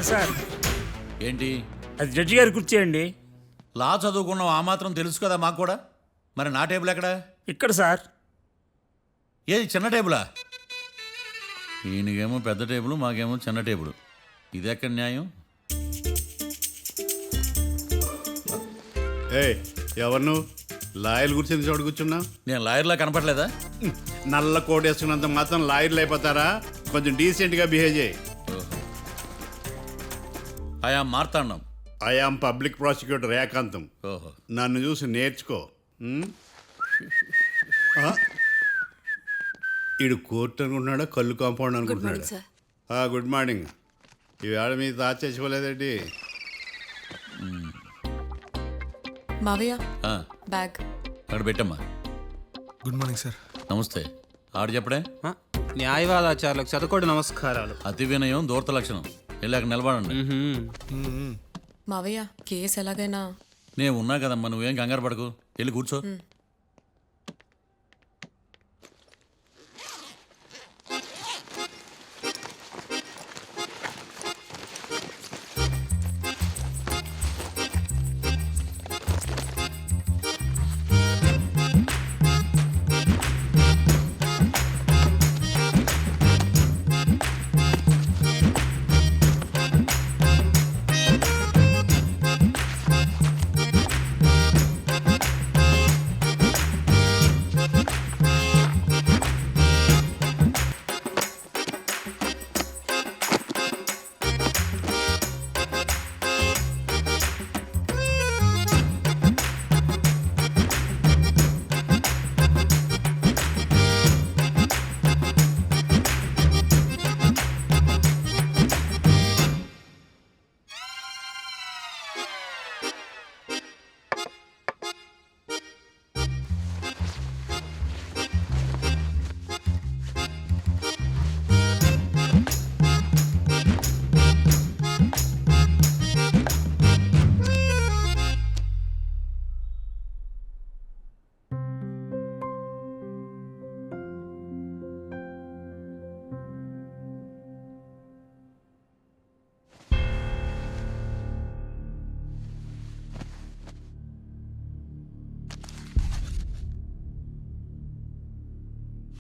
Sir ఏంటి? అది judge గారి కుర్చీ అండి. లా చదువుకున్నావు, ఆ మాత్రం తెలుసు కదా మాకు కూడా. మరి నా టేబుల్ ఎక్కడ? ఇక్కడ సార్. ఏది చిన్న టేబులా? ఈయనకేమో పెద్ద టేబుల్, మాకేమో చిన్న టేబుల్. ఇది ఎక్కడ న్యాయం? ఎవరు నువ్వు? లాయర్ కూర్చుని చోటు కూర్చున్నా? నేను లాయర్లా కనపడలేదా? నల్ల కోట్ వేసుకున్నంత మాత్రం లాయర్లు అయిపోతారా? కొంచెం డీసెంట్గా బిహేవ్ చేయి. ఆయా మార్తాండం. ఐఆమ్ పబ్లిక్ ప్రాసిక్యూటర్ ఏకాంతం. ఓహో. నన్ను చూసి నేర్చుకో. ఈడు కోర్టు అనుకుంటున్నాడా, కళ్ళు కాంపౌండ్ అనుకుంటున్నాడా? Good morning. ఈవేళ మీ దాచేసుకోలేదండి. మావయ్య బ్యాగ్ అక్కడ పెట్టమ్మా. Good morning sir. నమస్తే. ఆడు చెప్పడే. న్యాయవాదాచారులకు చదువుకోండి నమస్కారాలు. అతి వినయం దూరత లక్షణం. వెళ్ళాక నిలబడండి. మావయ్య కేసు ఎలాగైనా. నేను ఉన్నా కదమ్మా, నువ్వేం కంగారు పడకు. వెళ్ళి కూర్చో.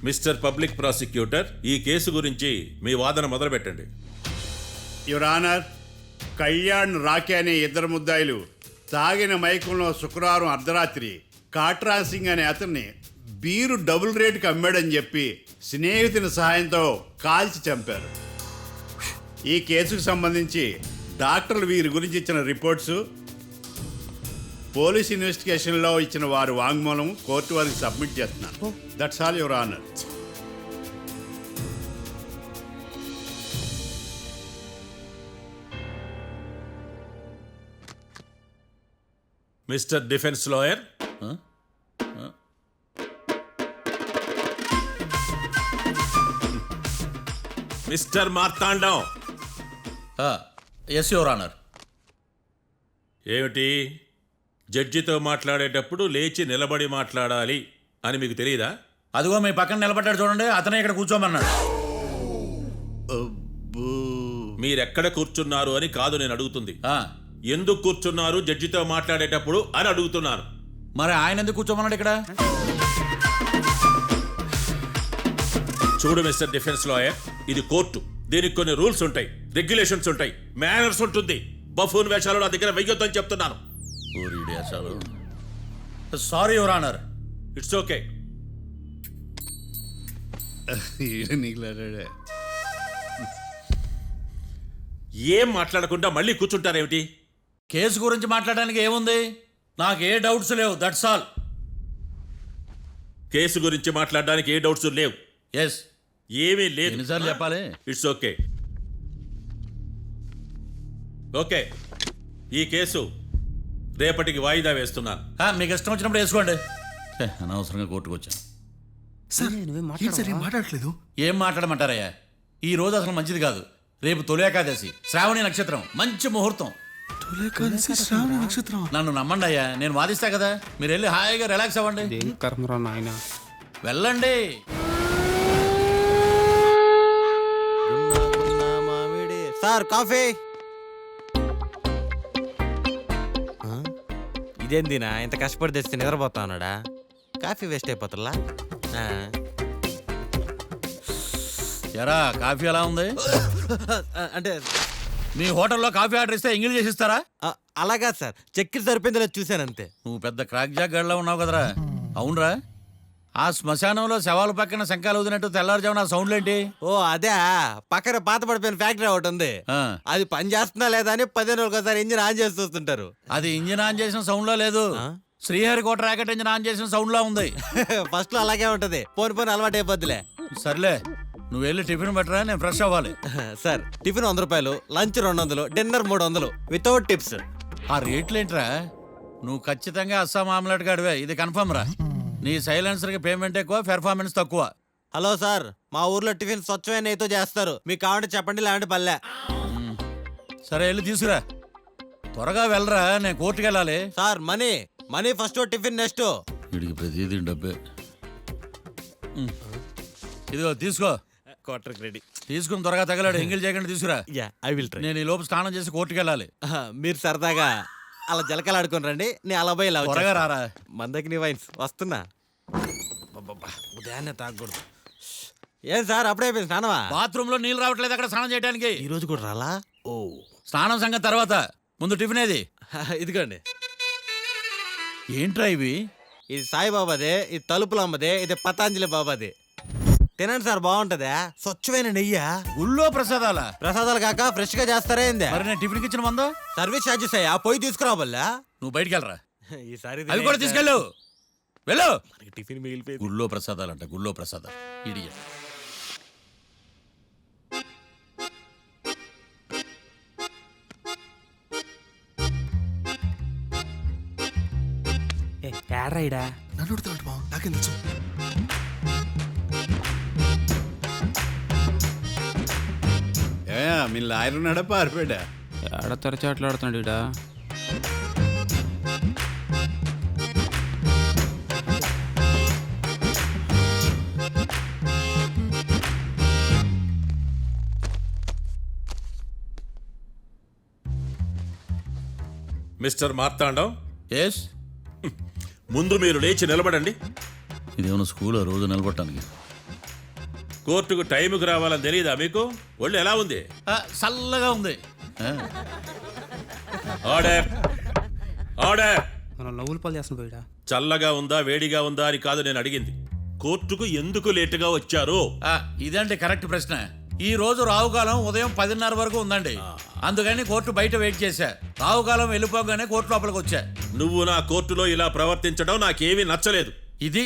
మిస్టర్ పబ్లిక్ ప్రాసిక్యూటర్, ఈ కేసు గురించి మీ వాదన మొదలుపెట్టండి. యువర్ ఆనర్, కళ్యాణ్ రాకే అనే ఇద్దరు ముద్దాయిలు తాగిన మైకంలో శుక్రవారం అర్ధరాత్రి కాట్రా సింగ్ అనే అతన్ని బీరు డబుల్ రేటుకి అమ్మాడని చెప్పి స్నేహితుని సహాయంతో కాల్చి చంపారు. ఈ కేసుకు సంబంధించి డాక్టర్లు వీరి గురించి ఇచ్చిన రిపోర్ట్స్, పోలీస్ ఇన్వెస్టిగేషన్లో ఇచ్చిన వారి వాంగ్మూలం కోర్టు వారికి సబ్మిట్ చేస్తున్నాను. That's all your honour. Mister defence lawyer, mister Marthandam. Yes your honour. ఏమిటి, జడ్జితో మాట్లాడేటప్పుడు లేచి నిలబడి మాట్లాడాలి అని మీకు తెలియదా? అదిగో మీ పక్కన నిలబడ్డాడు చూడండి, అతనే ఇక్కడ కూర్చోమన్నాడు. మీరెక్కడ కూర్చున్నారు అని కాదు నేను అడుగుతుంది. ఎందుకు కూర్చున్నారు జడ్జితో మాట్లాడేటప్పుడు అని అడుగుతున్నాను. మరి ఆయన ఎందుకు కూర్చోమన్నాడు ఇక్కడ? చూడు మిస్టర్ డిఫెన్స్ లాయర్, ఇది కోర్టు. దీనికి కొన్ని రూల్స్ ఉంటాయి, రెగ్యులేషన్స్ ఉంటాయి, మేనర్స్ ఉంటుంది. బఫూన్ వేషాలు నా దగ్గర వెయ్యొద్దని చెప్తున్నాను. Sorry your honour. It's okay. ఏం మాట్లాడకుండా మళ్ళీ కూర్చుంటారేమిటి? కేసు గురించి మాట్లాడడానికి ఏముంది? నాకు ఏ డౌట్స్ లేవు, దట్స్ ఆల్. కేసు గురించి మాట్లాడడానికి ఏ డౌట్స్ లేవు? ఎస్. ఏమీ లేదు. ఎన్నిసార్లు చెప్పాలి? It's okay. ఓకే, ఈ కేసు రేపటికి వాయిదా వేస్తున్నాను. మీకు ఇష్టం వచ్చినప్పుడు వేసుకోండి. అనవసరంగా కోర్టుకు వచ్చాను. మాట్లాడట్లేదు. ఏం మాట్లాడమంటారయ్యా? ఈ రోజు అసలు మంచిది కాదు. రేపు తొలి ఏకాదశి, శ్రావణి నక్షత్రం, మంచి ముహూర్తం. నన్ను నమ్మండి అయ్యా, నేను వాదిస్తా కదా. మీరు వెళ్ళి హాయిగా రిలాక్స్ అవ్వండి. వెళ్ళండి. Sir coffee. ఇదేందినా ఇంత కష్టపడి తెస్తే నిద్రపోతా ఉన్నాడా? కాఫీ వేస్ట్ అయిపోతుందా? ఎరా కాఫీ ఎలా ఉంది? అంటే మీ హోటల్లో కాఫీ ఆర్డర్ ఇస్తే ఎంగిల్ చేసి ఇస్తారా? అలాగా సార్, చక్కెర సరిపోయింది లేదు చూశానంతే. నువ్వు పెద్ద క్రాక్ జాక్ గడిలో ఉన్నావు కదరా. అవునరా, ఆ శ్మశానంలో శవాల పక్కన శంఖాలు వదినట్టు తెల్లారుజామున ఆ సౌండ్లేంటి? ఓ అదే, పక్కన పాత పడిపోయిన ఫ్యాక్టరీ ఒకటి ఉంది. ఆ. అది పని చేస్తుందా లేదా అని 15 రోజులు ఒకసారి ఇంజిన్ ఆన్ చేసి చూస్తుంటారు. అది ఇంజిన్ ఆన్ చేసిన సౌండ్ లో లేదు, శ్రీహరికోట రాకెట్ ఇంజిన్ ఆన్ చేసిన సౌండ్ లా ఉంది. ఫస్ట్ లో అలాగే ఉంటది, పోని అలవాటు అయిపోద్దిలే. సర్లే, నువ్వు వెళ్ళి టిఫిన్ పెట్టరా, నేను ఫ్రెష్ అవ్వాలి. సార్ టిఫిన్ 100 రూపాయలు, లంచ్ 200, డిన్నర్ 300 వితౌట్ టిప్స్. ఆ రేట్లేంట్రా? నువ్వు ఖచ్చితంగా అస్సాం ఆమ్లెట్ గాడివే, ఇది కన్ఫర్మ్ రా. నీ సైలెన్సర్కి పేమెంట్ ఎక్కువ, పెర్ఫార్మెన్స్ తక్కువ. హలో సార్, మా ఊర్లో టిఫిన్ స్వచ్ఛమైన నెయ్యితో చేస్తారు, మీకు కావాలంటే చెప్పండి, లేదంటే పల్లె. సరే వెళ్ళి తీసుకురా, త్వరగా వెళ్ళరా, నేను కోర్టుకు వెళ్ళాలి. Sir money first, tiffin next. వీడికి ప్రతిదీ డబ్బే. ఇదిగో తీసుకో, క్వార్టర్ రెడీ. తీసుకుని త్వరగా తగలాడు, ఎంగిల్ చేయకుండా తీసుకురా. Yeah, I will try. నేను ఈ లోపు స్నానం చేసి కోర్టుకు వెళ్ళాలి. మీరు సరదాగా అలా జలకలాడుకుని రండి, నేను అలా పోయి ఇలా త్వరగా రారా. మందకి నీ వైన్స్ వస్తున్నా. ఉదయాన్నే తాగకూడదు. ఏం సార్ అప్పుడే అయిపోయింది స్నానమా? బాత్రూమ్ లో నీళ్ళు రావట్లేదు అక్కడ స్నానం చేయడానికి. ఈ రోజు కూడా రాలా? ఓ, స్నానం సంగతి తర్వాత, ముందు టిఫిన్ ఏది? ఇదిగోండి. ఏంట్రా ఇవి? ఇది సాయిబాబాదే, ఇది తలుపులమ్మదే, ఇది పతాంజలి బాబాది. తినండి సార్, బాగుంటదా? స్వచ్ఛమైన నెయ్యా? గుళ్ళో ప్రసాదాల? ప్రసాదాలు కాక ఫ్రెష్ గా చేస్తారా ఏంది? మరి నేను టిఫిన్కి ఇచ్చిన మందో? సర్వీస్ ఛార్జెస్ అయ్యా, పోయి తీసుకురాబల్లా. నువ్వు బయటికి వెళ్ళరా. ఈసారి అవి కూడా తీసుకెళ్ళు, వెళ్ళు. టిఫిన్ మిగిలిపోయింది. గుళ్ళో ప్రసాదాలంట, గుళ్ళో ప్రసాదాలు. ఇడియట్. ఏడ్రాయిడా నన్ను అడుగుతాడు బావ, నాకేం తెలుసు? మీ లాయర్ ఉన్నాడా పారిపోయాడా? ఏడ తెరచాట్లాడుతున్నాడు ఇడా. Mister Marthandam, yes. ముందు మీరు లేచి నిలబడండి. ఇదేమన్నా స్కూల్ రోజు నిలబడటానికి? కోర్టుకు టైంకి రావాలని తెలియదా మీకు? ఒళ్ళు ఎలా ఉంది? చల్లగా ఉంది. Order, order. మనం నవ్వులు పాలు చేస్తున్న పోయిడా. చల్లగా ఉందా వేడిగా ఉందా అని కాదు నేను అడిగింది, కోర్టుకు ఎందుకు లేటుగా వచ్చారు? ఇదండి కరెక్ట్ ప్రశ్న. ఈ రోజు రావుకాలం ఉదయం 10:30 వరకు ఉందండి, అందుకని కోర్టు బయట వెయిట్ చేశా. రావుకాలం వెళ్ళిపోగానే కోర్టు లోపలికి వచ్చా. నువ్వు నా కోర్టులో ఇలా ప్రవర్తించడం నాకేమీ నచ్చలేదు. ఇది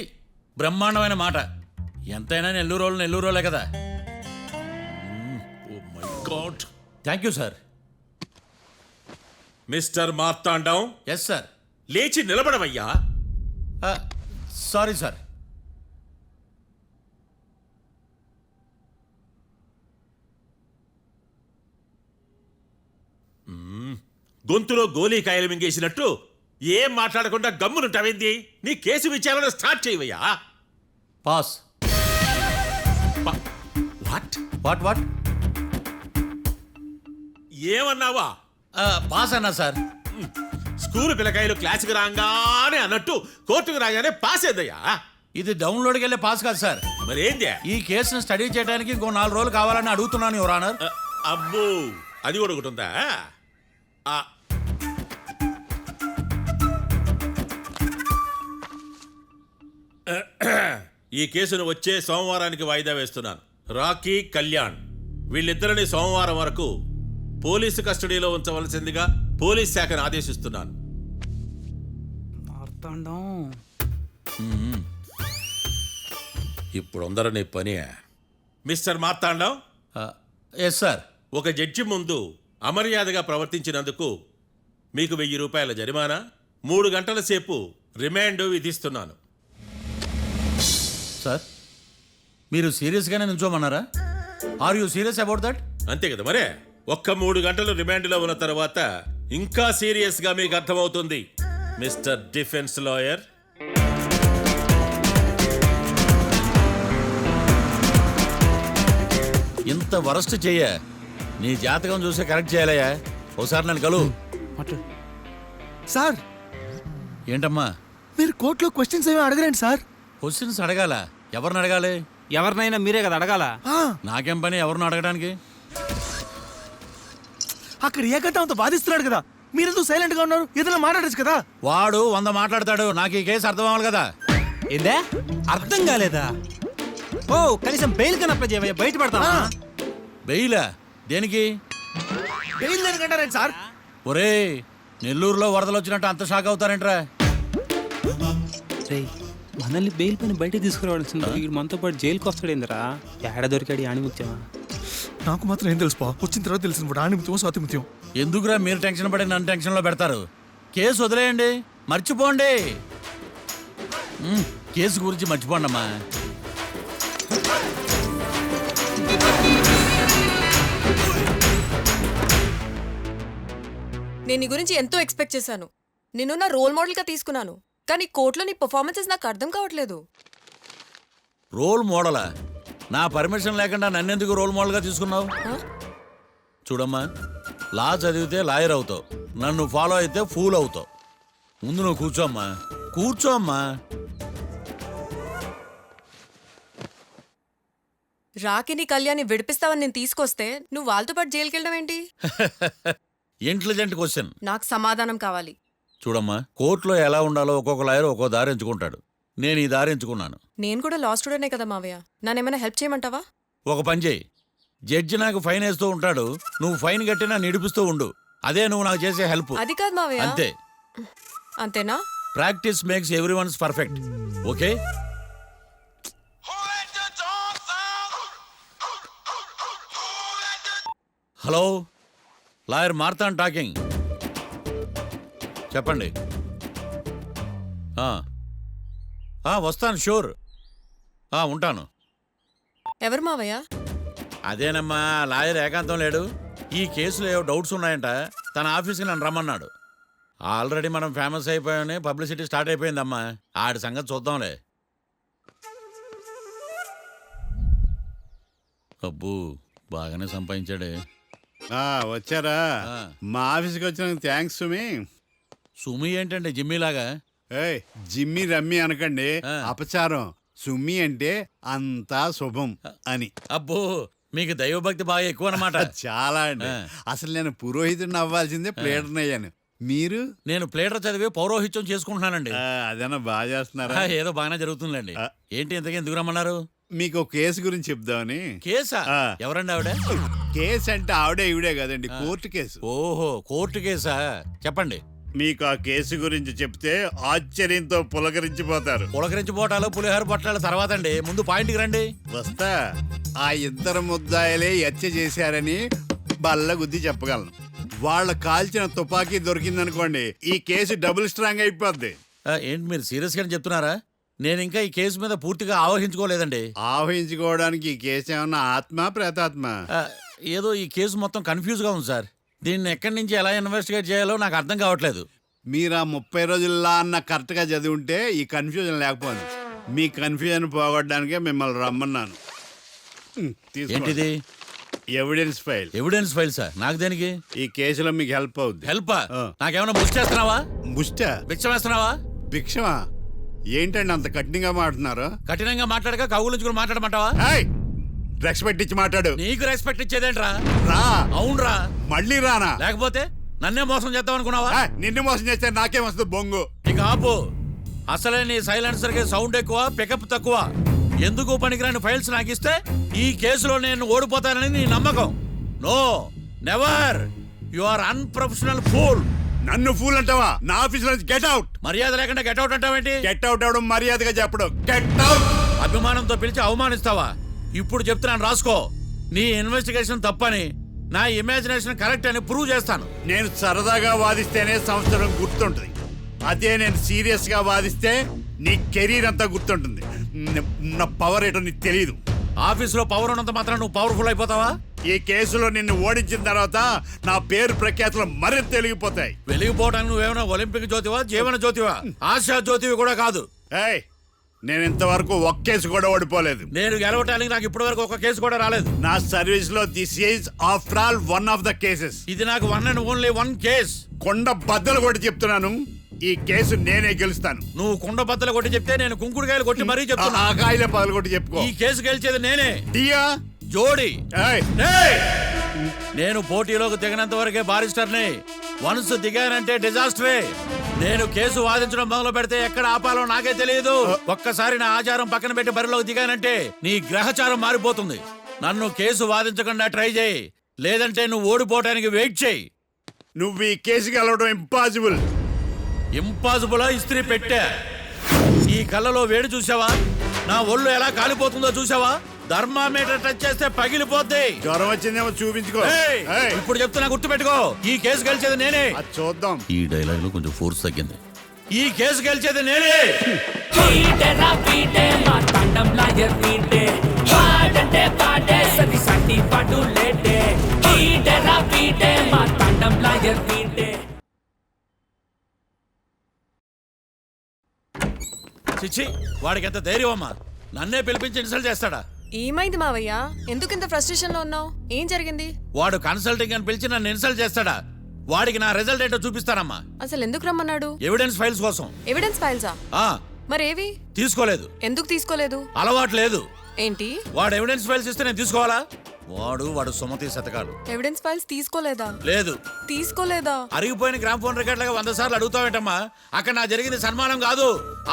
బ్రహ్మాండమైన మాట. ఎంతైనా నెల్లూరోలే కదా. Oh my god. Thank you sir. Mister Marthandam, yes sir. లేచి నిలబడవయ్యా. Sorry sir. గొంతులో గోలీకాయలు మింగేసినట్టు ఏం మాట్లాడకుండా గమ్మునుంటావేంది? నీ కేసు విచారణ స్టార్ట్ చేయవయ్యా. పాస్. What what what? ఏమన్నావా? పాస్ అన్నా సార్. స్కూల్ పిల్లకాయలు క్లాసుకి రాగానే అన్నట్టు కోర్టుకు రాగానే పాస్ అయ్యా. ఇది డౌన్లోడ్కి వెళ్ళే పాస్ కాదు సార్. మరేంది? ఈ కేసును స్టడీ చేయడానికి ఇంకో 4 రోజులు కావాలని అడుగుతున్నాను యువర్ ఆనర్. అబ్బో, అది కూడా ఒకటి ఉందా? ఈ కేసును వచ్చే సోమవారానికి వాయిదా వేస్తున్నాను. రాకీ, కళ్యాణ్ వీళ్ళిద్దరిని సోమవారం వరకు పోలీసు కస్టడీలో ఉంచవలసిందిగా పోలీస్ శాఖను ఆదేశిస్తున్నాను. మార్తాండం, ఇప్పుడు అందరూ పని. Mister Marthandam, yes sir. ఒక జడ్జి ముందు అమర్యాదగా ప్రవర్తించినందుకు మీకు 1000 రూపాయల జరిమానా, 3 గంటల సేపు రిమాండ్ విధిస్తున్నాను. సార్, మీరు సీరియస్గానే నిల్చోమన్నారా? Are you serious about that? అంతే కదా మరే. ఒక్క 3 గంటలు రిమాండ్లో ఉన్న తర్వాత ఇంకా సీరియస్గా మీకు అర్థమవుతుంది. మిస్టర్ డిఫెన్స్ లాయర్, ఇంత వరస్ట్ చెయ్య, నీ జాతకం చూసి కరెక్ట్ చేయాలయ్యా. ఒకసారి నన్ను కలువు. సార్ ఏంటమ్మా మీరు కోర్టులో క్వశ్చన్స్ ఏమి అడగరండి సార్. క్వశ్చన్స్ అడగాల? ఎవరిని అడగాలి? ఎవరినైనా మీరే కదా అడగాల. నాకేం పని ఎవరిని అడగడానికి? అక్కడ ఏకతాంతో బాధిస్తున్నాడు కదా, మీరెందుకు సైలెంట్ గా ఉన్నారు? ఏదైనా మాట్లాడచ్చు కదా. వాడు 100 మాట్లాడతాడు, నాకు ఈ కేసు అర్థం అవ్వాలి కదా. ఏందే అర్థం కాలేదా? ఓ కనీసం బెయిల్ కన్నా అప్లై చేయవయ్యా, బయట పడతావా? బెయిలా? దేనికి? బెయిల్ దేనికంటారండి సార్? ఒరే, నెల్లూరులో వరదలు వచ్చినట్టు అంత షాక్ అవుతారేంట్రా? రేయ్, మనల్ని బెయిల్ పైన బయట తీసుకురావాల్సింది వీడు మనతో పాటు జైలుకి వస్తాడేందిరా? ఏడ దొరికాడు ఆణిముత్యమా? నాకు మాత్రం ఏం తెలుసు పా, వచ్చిన తర్వాత తెలిసిన ఆణిముత్యం స్వాతిముత్యం. ఎందుకురా మీరు టెన్షన్ పడి నన్ను టెన్షన్లో పెడతారు? కేసు వదిలేయండి, మర్చిపోండి. కేసు గురించి మర్చిపోండి అమ్మా. నేను నీ గురించి ఎంతో ఎక్స్పెక్ట్ చేశాను. నిన్ను నా రోల్ మోడల్గా తీసుకున్నాను. కానీ కోర్టులో నీ పర్ఫార్మెన్సెస్ నాకు అర్థం కావట్లేదు. రోల్ మోడలా? నా పర్మిషన్ లేకుండా నన్నెందుకు రోల్ మోడల్గా తీసుకున్నావు? చూడమ్మా, లా చదివితే లాయర్ అవుతావు, నన్ను ఫాలో అయితే ఫూల్ అవుతావు. ముందు నువ్వు కూర్చోమ్మా, కూర్చోమ్మా. రాకిని కళ్యాణ్ని విడిపిస్తావని నేను తీసుకొస్తే నువ్వు వాళ్ళతో పాటు జైలుకి వెళ్ళడం ఏంటి? Intelligent question. నాకు సమాధానం కావాలి. చూడమ్మా, కోర్టులో ఎలా ఉండాలో ఒక్కొక్క లాయర్ ఒక్కో దారి ఎంచుకుంటాడు. నేను ఈ దారి ఎంచుకున్నాను. నేను కూడా లా స్టూడెంటే కదా మావయ్య, నన్నేమైనా హెల్ప్ చేయమంటావా? ఒక పని చేయి, జడ్జి నాకు ఫైన్ వేస్తూ ఉంటాడు, నువ్వు ఫైన్ కట్టినా నిడిపిస్తూ ఉండు. అదే నువ్వు నాకు చేసే హెల్ప్. అది కాదు మావయ్య. అంతే. అంతేనా? Practice makes everyone's perfect. Okay? Hello, lawyer Marthan talking. చెప్పండి. వస్తాను, షూర్. ఉంటాను. ఎవరు మావయ్య? అదేనమ్మా, లాయర్ ఏకాంతం లేడు. ఈ కేసులో ఏవో డౌట్స్ ఉన్నాయంట, తన ఆఫీస్కి నన్ను రమ్మన్నాడు. ఆల్రెడీ మనం ఫేమస్ అయిపోయామని పబ్లిసిటీ స్టార్ట్ అయిపోయిందమ్మా. ఆడి సంగతి చూద్దాంలే. అబ్బో, బాగానే సంపాదించాడే. వచ్చారా? మా ఆఫీస్కి వచ్చినందుకు థ్యాంక్స్ సుమి. సుమి ఏంటంటే జిమ్మీలాగా? ఏయ్, జిమ్మి రమ్మి అనకండి, అపచారం. సుమి అంటే అంతా శుభం అని. అబ్బో, మీకు దైవభక్తి బాగా ఎక్కువ అన్నమాట. చాలా అండి. అసలు నేను పురోహితుడిని అవ్వాల్సిందే, ప్లేడర్ని అయ్యాను. మీరు? నేను ప్లేటర్ చదివి పౌరోహిత్యం చేసుకుంటున్నానండి. అదేనా బాగా చేస్తున్నారా? ఏదో బాగానే జరుగుతుందండి. ఏంటి ఇంతకీ ఎందుకు రమ్మన్నారు? మీకు ఒక కేసు గురించి చెప్దామని. కేసా? ఎవరండి ఆవిడ? కేసు అంటే ఆవిడే ఈవిడే కదండి, కోర్టు కేసు. ఓహో, కోర్టు కేసా? చెప్పండి. మీకు ఆ కేసు గురించి చెప్తే ఆశ్చర్యంతో పులకరించిపోతారు. పులకరించిపోటాలు పులిహోర పొట్టాలు తర్వాత అండి, ముందు పాయింట్కి రండి. వస్తా. ఆ ఇద్దరు ముద్దాయలే హత్య చేశారని బల్ల గుద్ది చెప్పగలను. వాళ్ళ కాల్చిన తుపాకీ దొరికిందనుకోండి, ఈ కేసు డబుల్ స్ట్రాంగ్ అయిపోద్ది. ఏంటి మీరు సీరియస్ గానే చెప్తున్నారా? నేను ఇంకా ఈ కేసు మీద పూర్తిగా ఆవహించుకోలేదండి. ఆవహించుకోవడానికి ఈ కేసు ఏమన్నా ఆత్మ ప్రేతాత్మ? ఏదో ఈ కేసు మొత్తం కన్ఫ్యూజ్ గా ఉంది సార్. దీన్ని ఎక్కడి నుంచి ఎలా ఇన్వెస్టిగేట్ చేయాలో నాకు అర్థం కావట్లేదు. మీరు ఆ 30 రోజుల్లా అన్న కరెక్ట్గా చదివి ఉంటే ఈ కన్ఫ్యూజన్ లేకపోయింది. మీ కన్ఫ్యూజన్ పోగొట్టడానికే మిమ్మల్ని రమ్మన్నాను. ఏంటిది? Evidence file. Evidence file sir? నాకు దేనికి? ఈ కేసులో మీకు హెల్ప్ అవుద్ది. హెల్పా? నాకేమైనా ముష్టి చేస్తున్నావా? ముష్ట? భిక్షం వేస్తున్నావా? భిక్షమా? ఏంటండి అంత కఠినంగా మాట్లాడుతున్నారు? కఠినంగా మాట్లాడక కవులుంచుకుని మాట్లాడమంటావా? రెస్పెక్ట్ ఇచ్చి మాట్లాడు. నీకు రెస్పెక్ట్ ఇచ్చేదేంట్రా? రా. అవునరా? మళ్ళీ రానా? లేకపోతే నన్నే మోసం చేద్దాం అనుకున్నావా? నిన్ను మోసం చేస్తే నాకేం వస్తుంది బొంగు? ఇక ఆపు. అసలే నీ సైలెన్సర్ కి సౌండ్ ఎక్కువ, పికప్ తక్కువ. ఎందుకు పనికిరాని ఫైల్స్ నాకు ఇస్తే ఈ కేసులో నేను ఓడిపోతానని నీ నమ్మకం. No, never. You are unprofessional fool. నన్ను ఫూల్ అంటావా? నా ఆఫీస్ నుంచి గెట్ అవుట్. మర్యాద లేకుండా గెట్ అవుట్ అంటావేంటి? గెట్ అవుట్ అవడం మర్యాదగా చెప్పడం. Get out. అభిమానంతో పిలిచి అవమానిస్తావా? ఇప్పుడు చెప్తున్నాను, రాసుకో. నీ ఇన్వెస్టిగేషన్ తప్పని, నా ఇమాజినేషన్ కరెక్ట్ అని ప్రూవ్ చేస్తాను. నేను సరదాగా వాదిస్తేనే సంవత్సరం గుర్తుంటుంది. అదే నేను సీరియస్ గా వాదిస్తే నీ కెరీర్ అంతా గుర్తుంటుంది. నా పవర్ ఏంటో నీకు తెలియదు. ఆఫీసులో పవర్ ఉన్నంత మాత్రం నువ్వు పవర్ఫుల్ అయిపోతావా? ఈ కేసులో నిన్ను ఓడించిన తర్వాత నా పేరు ప్రఖ్యాతులు మరింత వెలిగిపోతాయి. వెలిగిపోవడానికి నువ్వేమైనా ఒలింపిక్ జ్యోతివా, జీవన జ్యోతివా? ఆశా జ్యోతివి కూడా కాదు. నేను ఇంతవరకు ఒక్క కేసు కూడా ఓడిపోలేదు. నేను గెలవటానికి నాకు ఇప్పటి వరకు ఒక కేసు కూడా రాలేదు. నా సర్వీస్ లో this is after all one of the cases. ఇది నాకు one and only one case. కొండ బద్దలు కూడా చెప్తున్నాను, ఈ కేసు నేనే గెలుస్తాను. నువ్వు కుండ బద్దలు కొట్టి చెప్తే నేను కుంకుడుకాయలు కొట్టి మరీ చెప్తున్నా. ఆ కాయలే పగలగొట్టి చెప్పుకో. ఈ కేసు గెలిచేది నేనే. దియా జోడి ఏయ్, ఏయ్! నేను పోటీలోకి దిగినంత వరకే బారిస్టర్ని. వన్స్ దిగానంటే డిజాస్టరే. నేను కేసు వాదించడం మొదలు పెడితే ఎక్కడ ఆపాలో నాకే తెలియదు. ఒక్కసారి నా ఆచారం పక్కన పెట్టి బరిలోకి దిగానంటే నీ గ్రహచారం మారిపోతుంది. నన్ను కేసు వాదించకుండా ట్రై చేయి, లేదంటే నువ్వు ఓడిపోవటానికి వెయిట్ చేయి. నువ్వు ఈ కేసు గెలవడం ఇంపాసిబుల్. ఇంపాసిబుల్ ఇస్త్రీ పెట్టా. ఈ కళ్ళలో వేడి చూసావా? నా ఒళ్ళు ఎలా కాలిపోతుందో చూసావా? థర్మామీటర్ టచ్ చేస్తే పగిలిపోద్ది. జ్వరం వచ్చిందేమో చూపించుకో. ఏయ్! ఏయ్, ఇప్పుడు చెప్తున్నా, గుర్తు పెట్టుకో, ఈ కేసు గెలిచేది నేనే. అది చూద్దాం. ఈ డైలాగ్ లో కొంచెం ఫోర్స్ తగ్గింది. ఈ కేసు గెలిచేది నేనే. పీటేరా పీటే మా తండం లాయర్ పీటే పాడంటే పాడే సది సటి పడు లేటే పీటేరా పీటే మా తండం లాయర్ పీటే. చిచ్చి, వాడికి ఎంత ధైర్యం అమ్మా! నన్నే పిలిపించి ఇన్సల్ట్ చేస్తాడా? ఏమైంది మావయ్య? ఎందుకు ఇంత ఫ్రస్ట్రేషన్ లో ఉన్నావు? ఏం జరిగింది? వాడు కన్సల్టింగ్ అని పిలిచి నన్ను ఇన్సల్ట్ చేస్తాడా? వాడికి నా రిజల్ట్ ఏంటో చూపిస్తానమ్మా. అసలు ఎందుకు రమ్మన్నాడు? ఎవిడెన్స్ ఫైల్స్ కోసం. ఎవిడెన్స్ ఫైల్సా? ఆ మరేవి? తీసుకోలేదు. ఎందుకు తీసుకోలేదు? అలవాటు లేదు. ఏంటి? వాడు ఎవిడెన్స్ ఫైల్స్ ఇస్తే నేను తీసుకోవాలా? వాడు సుమతి శతకాలు. ఎవిడెన్స్ ఫైల్స్ తీసుకోలేదా? లేదు. తీసుకోలేదా? అరిగిపోయిన గ్రామ్ ఫోన్ రికార్డులుగా 100 సార్లు అడుగుతావేంటమ్మా? అక్కడ నా జరిగింది సన్మానం కాదు,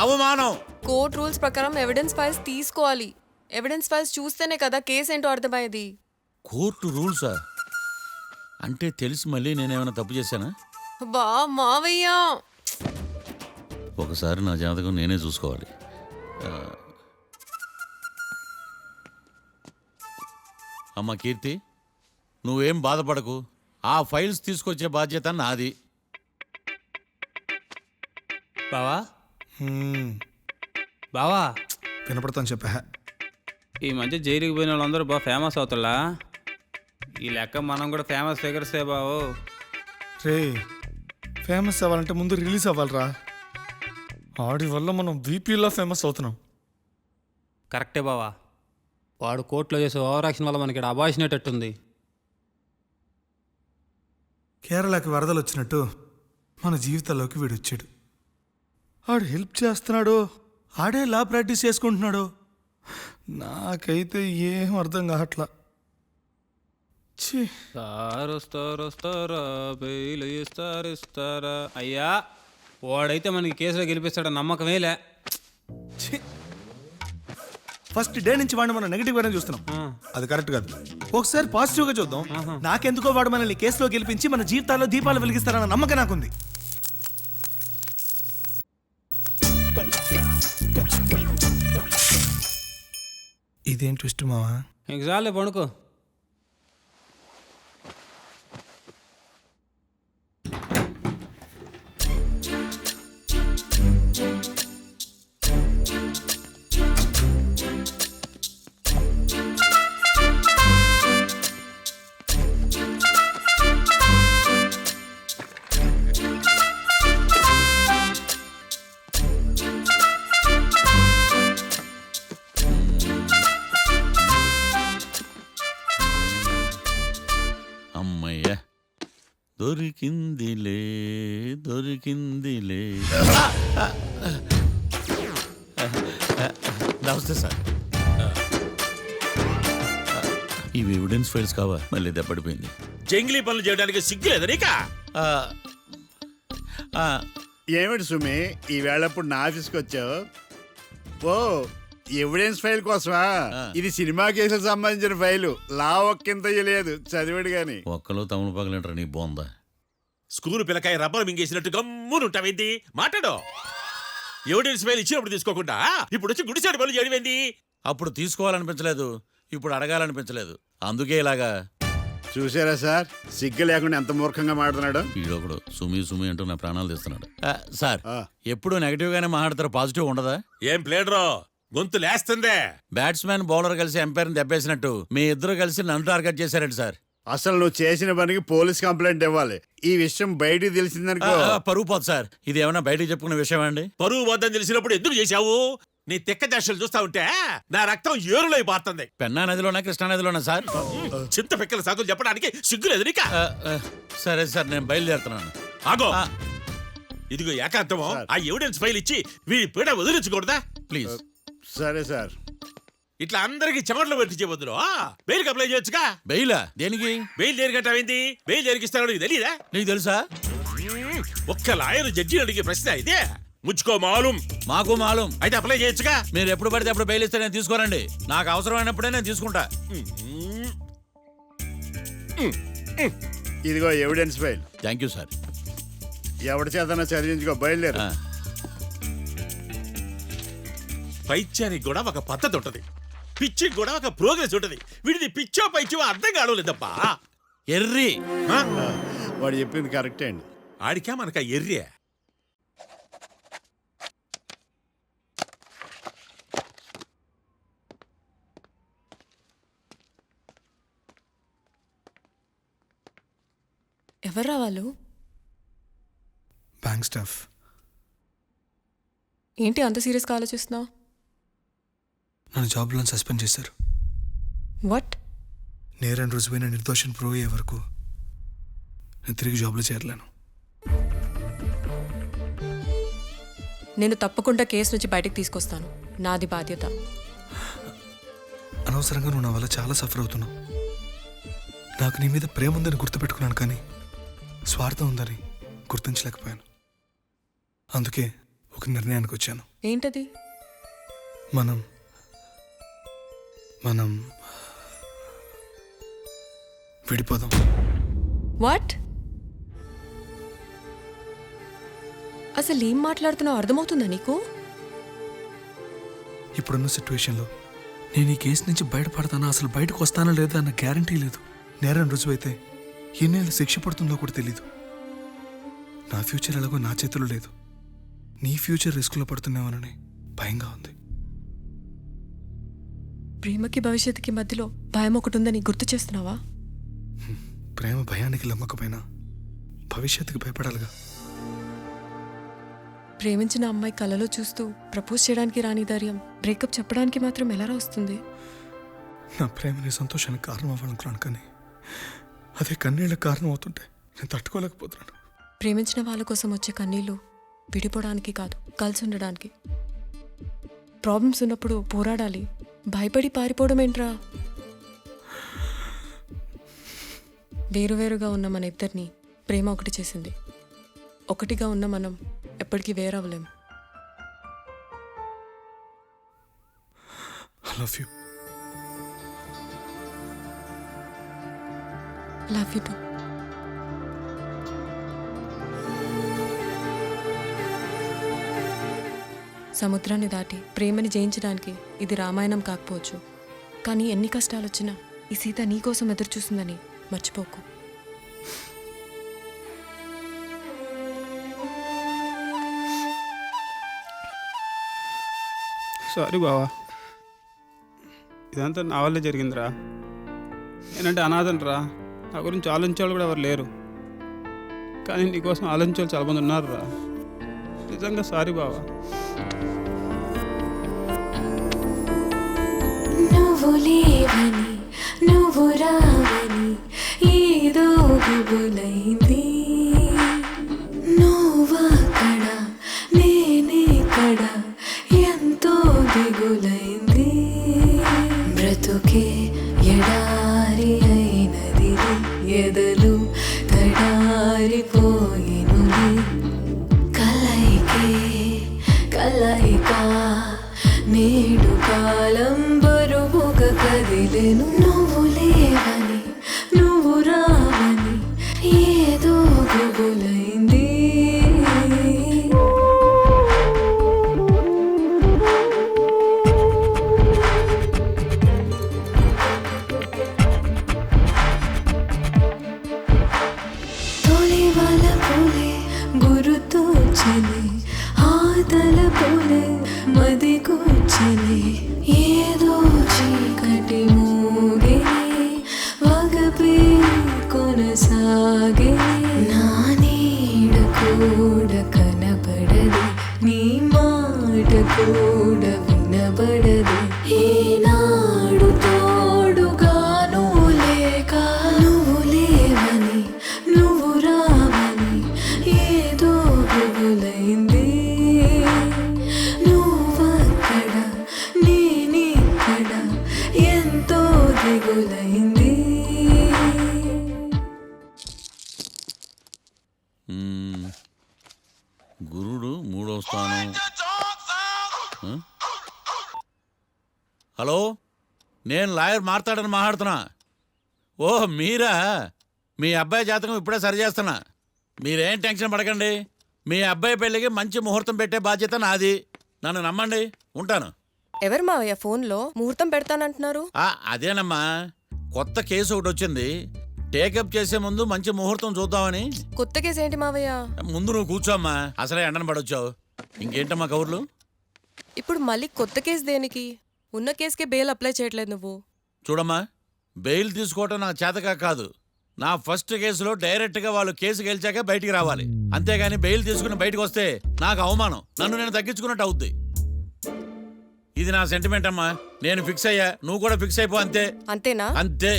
అవమానం. కోర్ట్ రూల్స్ ప్రకారం ఎవిడెన్స్ ఫైల్స్ తీసుకోవాలి. ఎవిడెన్స్ ఫైల్స్ చూస్తేనే కదా కేసు ఏంటో అర్థమయ్యేది. కోర్టు రూల్సా? అంటే తెలిసి మళ్ళీ నేనేమైనా తప్పు చేశానా? బా మావయ్య, ఒకసారి నా జాతకం నేనే చూసుకోవాలి. అమ్మ కీర్తి, నువ్వేం బాధపడకు. ఆ ఫైల్స్ తీసుకొచ్చే బాధ్యత నాది. బావా బావా, వినపడతాను చెప్పా. ఈ మధ్య జైలుకి పోయిన వాళ్ళందరూ బాగా ఫేమస్ అవుతారా? ఈ లెక్క మనం కూడా ఫేమస్ ఫిగర్సే బావు. రే, ఫేమస్ అవ్వాలంటే ముందు రిలీజ్ అవ్వాలిరా. ఆడి వల్ల మనం వీపీలో ఫేమస్ అవుతున్నాం. కరెక్టే బావా. వాడు కోర్టులో చేసే ఓవర్ యాక్షన్ వల్ల మనకి అబాయిసినట్టుంది. కేరళకి వరదలు వచ్చినట్టు మన జీవితాల్లోకి వీడు వచ్చాడు. ఆడు హెల్ప్ చేస్తున్నాడు, ఆడే లా ప్రాక్టీస్ చేసుకుంటున్నాడు. నాకైతే ఏం అర్థం కావట్లా. ఛీ, వస్తారా బెయిల్ ఇస్తారా? అయ్యా, వాడైతే మనకి కేసులో గెలిపిస్తాడని నమ్మకమేలే. ఛీ. ఫస్ట్ డే నుంచి వాడిని మనం నెగిటివ్ గానే చూస్తున్నాం. అది కరెక్ట్ కాదు. ఒకసారి పాజిటివ్ గా చూద్దాం. నాకెందుకో వాడు మనల్ని కేసులో గెలిపించి మన జీవితాల్లో దీపాలు వెలిగిస్తారన్న నమ్మకం నాకుంది. ఇదేం ట్విస్ట్ మావా? ఎగ్జామ్లే పడుకో. అమ్మయ్య, దొరికిందిలే దొరికిందిలే. నమస్తే సార్. ఇవి ఎవిడెన్స్ ఫైల్స్ కావా? మళ్ళీ దెబ్బడిపోయింది. జంగిలీ పనులు చేయడానికి సిగ్గులేదు నీకా? ఏమిటి సుమి, ఈ వేళప్పుడు నా ఆఫీస్కి వచ్చావు? ఓ, ఎవిడెన్స్ ఫైల్ కోసమా? ఇది సినిమా కేసులకు సంబంధించిన ఫైలు. లా ఒక్కింత లేదు, చదివాడు గాని. ఒక్కలో తమను పగలంటారా నీ బోందా? School పిల్లకాయ rubber మింగేసినట్టు గమ్మునుంటావేంది? మాట్లాడు. ఎవిడెన్స్ ఫైల్ ఇచ్చినప్పుడు తీసుకోకుండా ఇప్పుడు వచ్చి గుడిసాడు పనులు చేయడమేంది? అప్పుడు తీసుకోవాలనిపించలేదు, ఇప్పుడు అడగాలనిపించలేదు, అందుకే ఇలాగా. చూసారా సార్, సిగ్గు లేకుండా ఎంత మూర్ఖంగా మాట్లాడుతున్నాడు. ఈడొకడు సుమి అంటూ నా ప్రాణాలు తీస్తున్నాడు. సార్, ఎప్పుడు నెగిటివ్ గానే మాట్లాడతారు, పాజిటివ్ ఉండదా? ఏం ప్లేడరో గొంతు లేస్తుందే. బ్యాట్స్మెన్ బౌలర్ కలిసి ఎంపైర్ని దెబ్బేసినట్టు మీ ఇద్దరు కలిసి నన్ను టార్గెట్ చేశారండి సార్. అసలు నువ్వు చేసిన పనికి పోలీస్ కంప్లైంట్ ఇవ్వాలి. ఈ విషయం బయటికి తెలిసిందనుకో పరువు పోదు సార్. ఇది ఏమన్నా బయటికి చెప్పుకునే విషయం అండి? పరువు వద్దని తెలిసినప్పుడు ఎందుకు చేశావు? నీ తెక్క దశలు చూస్తా ఉంటే నా రక్తం ఏరులై పారుతుంది. పెన్నా నదిలోనా కృష్ణా నదిలోనా సార్? చింత పిక్కల సాకులు చెప్పడానికి సిగ్గులేదు నీకా? సరే సార్, నేను బయలుదేరుతున్నాను. ఆగో, ఇదిగో ఏకాంతమో ఆ ఎవిడెన్స్ ఫైల్ ఇచ్చి వీడి పీడ వదిలించకూడదా? ప్లీజ్. సరే సార్. ఇట్లా అందరికి చెమటలు పెట్టించే బదులు బెయిల్కి అప్లై చేయొచ్చుగా. బెయిలా? దేనికి? బెయిల్ దేనికంటావేంది? బెయిల్ దేనికి ఇస్తారో నీకు తెలియదా? నీకు తెలుసా? ఒక్క లాయర్ జడ్జి అడిగే ప్రశ్న ఇదే. ముచ్చుకో మాలూం. మాకు మాలూం. అయితే అప్లై చేయొచ్చుగా. మీరు ఎప్పుడు పడితే అప్పుడు బెయిల్ ఇస్తే నేను తీసుకోరండి. నాకు అవసరమైనప్పుడే నేను తీసుకుంటా. ఇదిగో evidence file. Thank you sir. ఎవరి చేతనా చదివించుకో, బయలుదేరు. పైత్యానికి కూడా ఒక పద్ధతి ఉంటది, పిచ్చికి కూడా ఒక ప్రోగ్రెస్ ఉంటది. వీడిది పిచ్చో పైచో అర్థం కావలేదప్పా. ఎర్రి. వాడు చెప్పింది కరెక్టే అండి. ఆడికా మనక ఎర్రే. ఎవర్రా వాళ్ళు? Bank staff. ఏంటి అంత సీరియస్గా ఆలోచిస్తున్నావు? నన్ను జాబ్లో సస్పెండ్ చేశారు. వాట్? నేరం రుజువైన నిర్దోషం ప్రూవ్ అయ్యే వరకు నేను తిరిగి జాబ్లో చేరలేను. నేను తప్పకుండా కేసు నుంచి బయటకు తీసుకొస్తాను. నాది బాధ్యత. అనవసరంగా నువ్వు నా వల్ల చాలా సఫర్ అవుతున్నావు. నాకు నీ మీద ప్రేమ ఉందని గుర్తుపెట్టుకున్నాను, కానీ స్వార్థం ఉందని గుర్తించలేకపోయాను. అందుకే ఒక నిర్ణయానికి వచ్చాను. ఏంటది? మనం మనం విడిపోదాం. వాట్? అసలు ఏం మాట్లాడుతున్నావు అర్థమవుతుందా నీకు? ఇప్పుడున్న సిచ్యువేషన్లో నేను ఈ కేసు నుంచి బయటపడతానా, అసలు బయటకు వస్తానా లేదా అన్న గ్యారంటీ లేదు. నేరం రుజువైతే ఎన్నేళ్ళు శిక్ష పడుతుందో కూడా తెలీదు. నా ఫ్యూచర్ ఎలాగో నా చేతిలో లేదు. నీ ఫ్యూచర్ రిస్క్లో పడుతున్నామని భయంగా ఉంది. ప్రేమకి భవిష్యత్తుకి మధ్యలో భయం ఒకటి ఉందని గుర్తు చేస్తున్నావా? ప్రేమ భయానికి లమ్మకపోయినా భవిష్యత్తుకి భయపడాలిగా. ప్రేమించిన అమ్మాయి కలలో చూస్తూ ప్రపోజ్ చేయడానికి రాని ధైర్యం బ్రేకప్ చెప్పడానికి మాత్రం ఎలా వస్తుంది? నా ప్రేమని సంతోషానికి కారణం అవ్వాలనుకున్నాను, కానీ అదే కన్నీళ్ళకి కారణం అవుతుంటే నేను తట్టుకోలేకపోతున్నాను. ప్రేమించిన వాళ్ళ కోసం వచ్చే కన్నీళ్ళు విడిపోవడానికి కాదు, కలిసి ఉండడానికి. ప్రాబ్లమ్స్ ఉన్నప్పుడు పోరాడాలి, భయపడి పారిపోవడం ఏంట్రా? వేరువేరుగా ఉన్న మన ఇద్దరిని ప్రేమ ఒకటి చేసింది. ఒకటిగా ఉన్న మనం ఎప్పటికీ వేరవ్వలేం. I love you. Love you too. సముద్రాన్ని దాటి ప్రేమని జయించడానికి ఇది రామాయణం కాకపోవచ్చు, కానీ ఎన్ని కష్టాలు వచ్చినా ఈ సీత నీకోసం ఎదురు చూస్తుందని మర్చిపోకు. సారీ బావా, ఇదంతా నా వల్లే జరిగిందిరా. నేనంటే అనాథనరా, నా గురించి ఆలోచించేవాళ్ళు కూడా ఎవరు లేరు. కానీ నీకోసం ఆలోచించే వాళ్ళు చాలామంది ఉన్నారు రా. నిజంగా సారీ బావా. నువ్వు లేవని నువ్వు రావని ఏదో గుబులైంది. నువ్వక్కడ నేనేక్కడ ఎంతో దిగులైంది. బ్రతుకే ఎడారి అయినది, ఎదలు తడారిపోయిను. కలయికే కలయిక నేడు కాలం బరువుగా కదిలెను. నువ్వు లేవని నువ్వు రావని ఏదో గుబులైంది. తొలి వాళ్ళ పూలే గురుతోచని, ఆతల పూలే మది కూర్చని. ఏదో చీకటి మూగిని వగపే కొనసాగే. నా నీడ కూడా కనబడదు, నీ మాట కూడా వినబడదు. ఏనాడు తోడుగాను లేక నువ్వు లేవని నువ్వు రావని ఏదో గుబుల దిగులైంది. గురుడు 3వ స్థానం. హలో, నేను లాయర్ మాట్లాడుతున్నా. ఓ మీరా? మీ అబ్బాయి జాతకం ఇప్పుడే సరి చేస్తున్నా. మీరేం టెన్షన్ పడకండి. మీ అబ్బాయి పెళ్ళికి మంచి ముహూర్తం పెట్టే బాధ్యత నాది. నన్ను నమ్మండి. ఉంటాను. ఎవరు మావయ్య ఫోన్లో ముహూర్తం పెడతానంటున్నారు? అదేనమ్మా, కొత్త కేసు ఒకటి వచ్చింది. టేకప్ చేసే ముందు మంచి ముహూర్తం చూద్దామని. కొత్త కేసు ఏంటి మావయ్య? ముందు నువ్వు కూర్చోమ్మా, అసలే ఎండను పడొచ్చావు. ఇంకేంటమ్మా కబుర్లు? ఇప్పుడు మళ్ళీ కొత్త కేసు దేనికి? ఉన్న కేసుకే బెయిల్ అప్లై చేయట్లేదు నువ్వు. చూడమ్మా, బెయిల్ తీసుకోవటం నాకు చేతగా కాదు. నా ఫస్ట్ కేసులో డైరెక్ట్గా వాళ్ళు కేసు గెలిచాక బయటికి రావాలి. అంతేగాని బెయిల్ తీసుకుని బయటకు వస్తే నాకు అవమానం. నన్ను నేను తగ్గించుకున్నట్టు అవుద్ది. ఇది నా సెంటిమెంట్ అమ్మా. నేను ఫిక్స్ అయ్యా, నువ్వు కూడా ఫిక్స్ అయిపో. అంతే. అంతేనా? అంతే.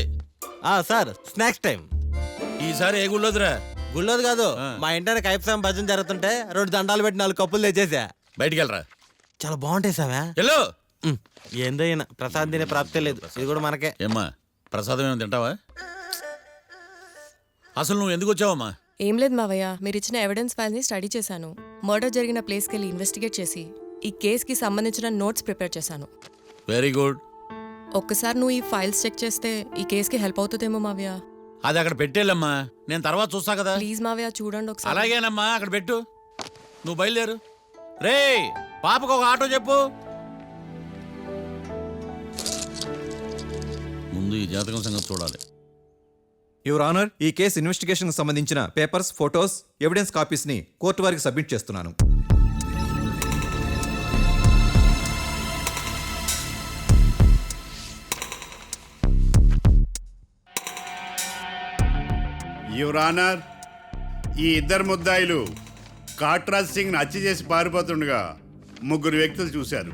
Sir snacks time. ఈసారి ఏ గుళ్ళోదిరా? గుళ్ళోది కాదు, మా ఇంటర్ కైప్సాం భజన జరుగుతుంటే 2 దండాలు పెట్టి 4 కప్పులు తెచ్చేసా. బయటికి వెళ్ళరా. చాలా బాగుంటాయి సామే. హలో, ఏందైనా ప్రసాద్ తినే ప్రాప్తే లేదు. ఇది కూడా మనకే. ఏమ్మా, ప్రసాదం ఏమైనా తింటావా? అసలు నువ్వు ఎందుకు వచ్చావమ్మా? ఏం లేదు మావయ్య, మీరు ఇచ్చిన ఎవిడెన్స్ ఫైల్ని స్టడీ చేశాను. మర్డర్ జరిగిన ప్లేస్కి వెళ్ళి ఇన్వెస్టిగేట్ చేసి ఈ కేసుకి సంబంధించిన నోట్స్ ప్రిపేర్ చేశాను. Very good. ఒక్కసారి నువ్వు ఈ ఫైల్స్ చెక్ చేస్తే ఈ కేసుకి హెల్ప్ అవుతుందేమో మావయ్య. అది అక్కడ పెట్టేళ్ళమ్మా, నేను తర్వాత చూస్తా కదా. ప్లీజ్ మావయ్య చూడండి ఒకసారి. అలాగేనమ్మా, అక్కడ పెట్టు. నువ్వు బయలుదేరు. రే, పాపకు ఒక ఆటో చెప్పు. ముందు ఈ జాతకం సంగతి చూడాలి. యువర్ ఆనర్, ఈ కేసు ఇన్వెస్టిగేషన్ సంబంధించిన పేపర్స్, ఫోటోస్, ఎవిడెన్స్ కాపీస్ ని కోర్టు వారికి సబ్మిట్ చేస్తున్నాను. యువర్ ఆనర్, ఈ ఇద్దరు ముద్దాయిలు కాట్రాజ్ సింగ్ని హత్య చేసి పారిపోతుండగా 3 వ్యక్తులు చూశారు.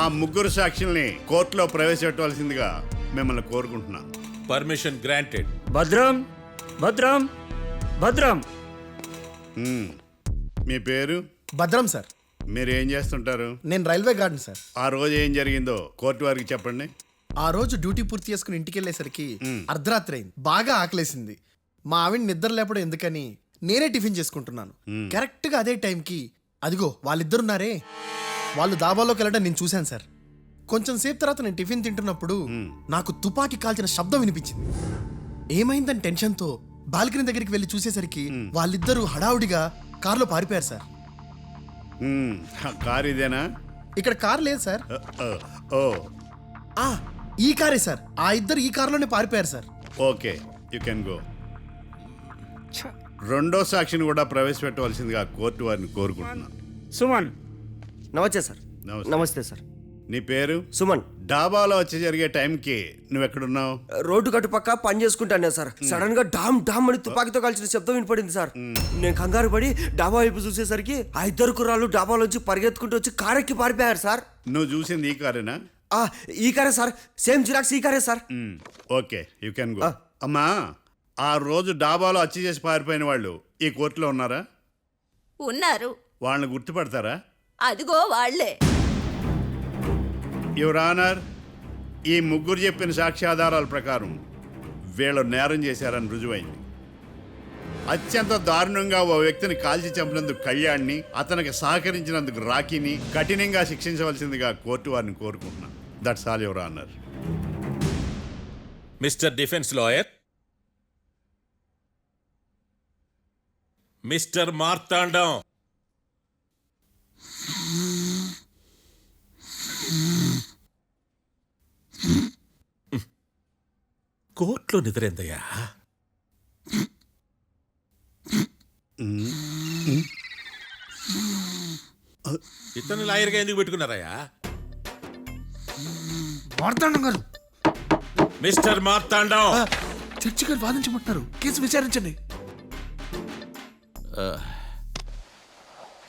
ఆ 3 సాక్షుల్ని కోర్టులో ప్రవేశపెట్టవలసిందిగా మిమ్మల్ని కోరుకుంటున్నాను. Permission granted. భద్రం భద్రం భద్రం. మీ పేరు? భద్రం సార్. మీరు ఏం చేస్తుంటారు? నేను రైల్వే గార్డెన్ సార్. ఆ రోజు ఏం జరిగిందో కోర్టు వారికి చెప్పండి. ఆ రోజు డ్యూటీ పూర్తి చేసుకుని ఇంటికి వెళ్ళేసరికి అర్ధరాత్రి అయింది. బాగా ఆకలేసింది. మా ఆవిడ నిద్ర లేపడం ఎందుకని నేనే టిఫిన్ చేసుకుంటున్నాను. కరెక్ట్ గా అదే టైంకి అదిగో వాళ్ళిద్దరున్నారే, వాళ్ళు దాబాలోకి వెళ్ళడం నేను చూశాను సార్. కొంచెం సేపు తర్వాత నేను టిఫిన్ తింటున్నప్పుడు నాకు తుపాకీ కాల్చిన శబ్దం వినిపించింది. ఏమైందని టెన్షన్తో బాల్కనీ దగ్గరికి వెళ్ళి చూసేసరికి వాళ్ళిద్దరూ హడావుడిగా కారులో పారిపోయారు సార్. కారు ఇదేనా? ఇక్కడ కారు లేదు సార్. ఓ, ఈ కారే సార్. ఆ ఇద్దరు ఈ కారులోనే పారిపోయారు sir. Okay, you can go. రెండో సాక్షిని కూడా ప్రవేశపెట్టవలసిందిగా కోర్టు వారిని కోరుకుంటున్నాను. సుమన్. నమస్తే సార్. నమస్తే సార్. నీ పేరు? సుమన్. డాబాలో వచ్చి జరిగే టైంకి నువ్వు ఎక్కడున్నావు? రోడ్డు కట్టు పక్క పని చేసుకుంటానే సార్. సడన్ గా డామ్ డామ్ అని తుపాకీతో కాల్చిన శబ్దం వినపడింది సార్. నేను కంగారు పడి డాబా వైపు చూసేసరికి ఆ ఇద్దరు కుర్రాళ్ళు డాబాలోంచి పరిగెత్తుకుంటూ వచ్చి కారెక్కి పారిపోయారు సార్. నువ్వు చూసింది ఈ కారేనా? ఈ కారే సార్. సేమ్ జిరాక్స్ ఈ కారే sir. Okay, you can go. అమ్మా, ఆ రోజు డాబాలో హత్య చేసి పారిపోయిన వాళ్ళు ఈ కోర్టులో ఉన్నారా? ఉన్నారు. వాళ్ళని గుర్తుపడతారా? అదిగో వాళ్లే. యువర్ ఆనర్, ఈ 3 చెప్పిన సాక్ష్యాధారాల ప్రకారం వీళ్ళు నేరం చేశారని రుజువైంది. అత్యంత దారుణంగా ఓ వ్యక్తిని కాల్చి చంపినందుకు కళ్యాణ్ని, అతనికి సహకరించినందుకు రాకీని కఠినంగా శిక్షించవలసిందిగా కోర్టు వారిని కోరుకుంటున్నాను. That's all your honour. Mister defence lawyer, mister Marthandam, కోర్టులో నిద్రేందయ్యా? ఇతను లాయర్గా ఎందుకు పెట్టుకున్నారయ్యా? మార్తాండం గారు. మిస్టర్ మార్తాండం, చర్చి గారు వాదించమంటున్నారు. కేసు విచారించండి.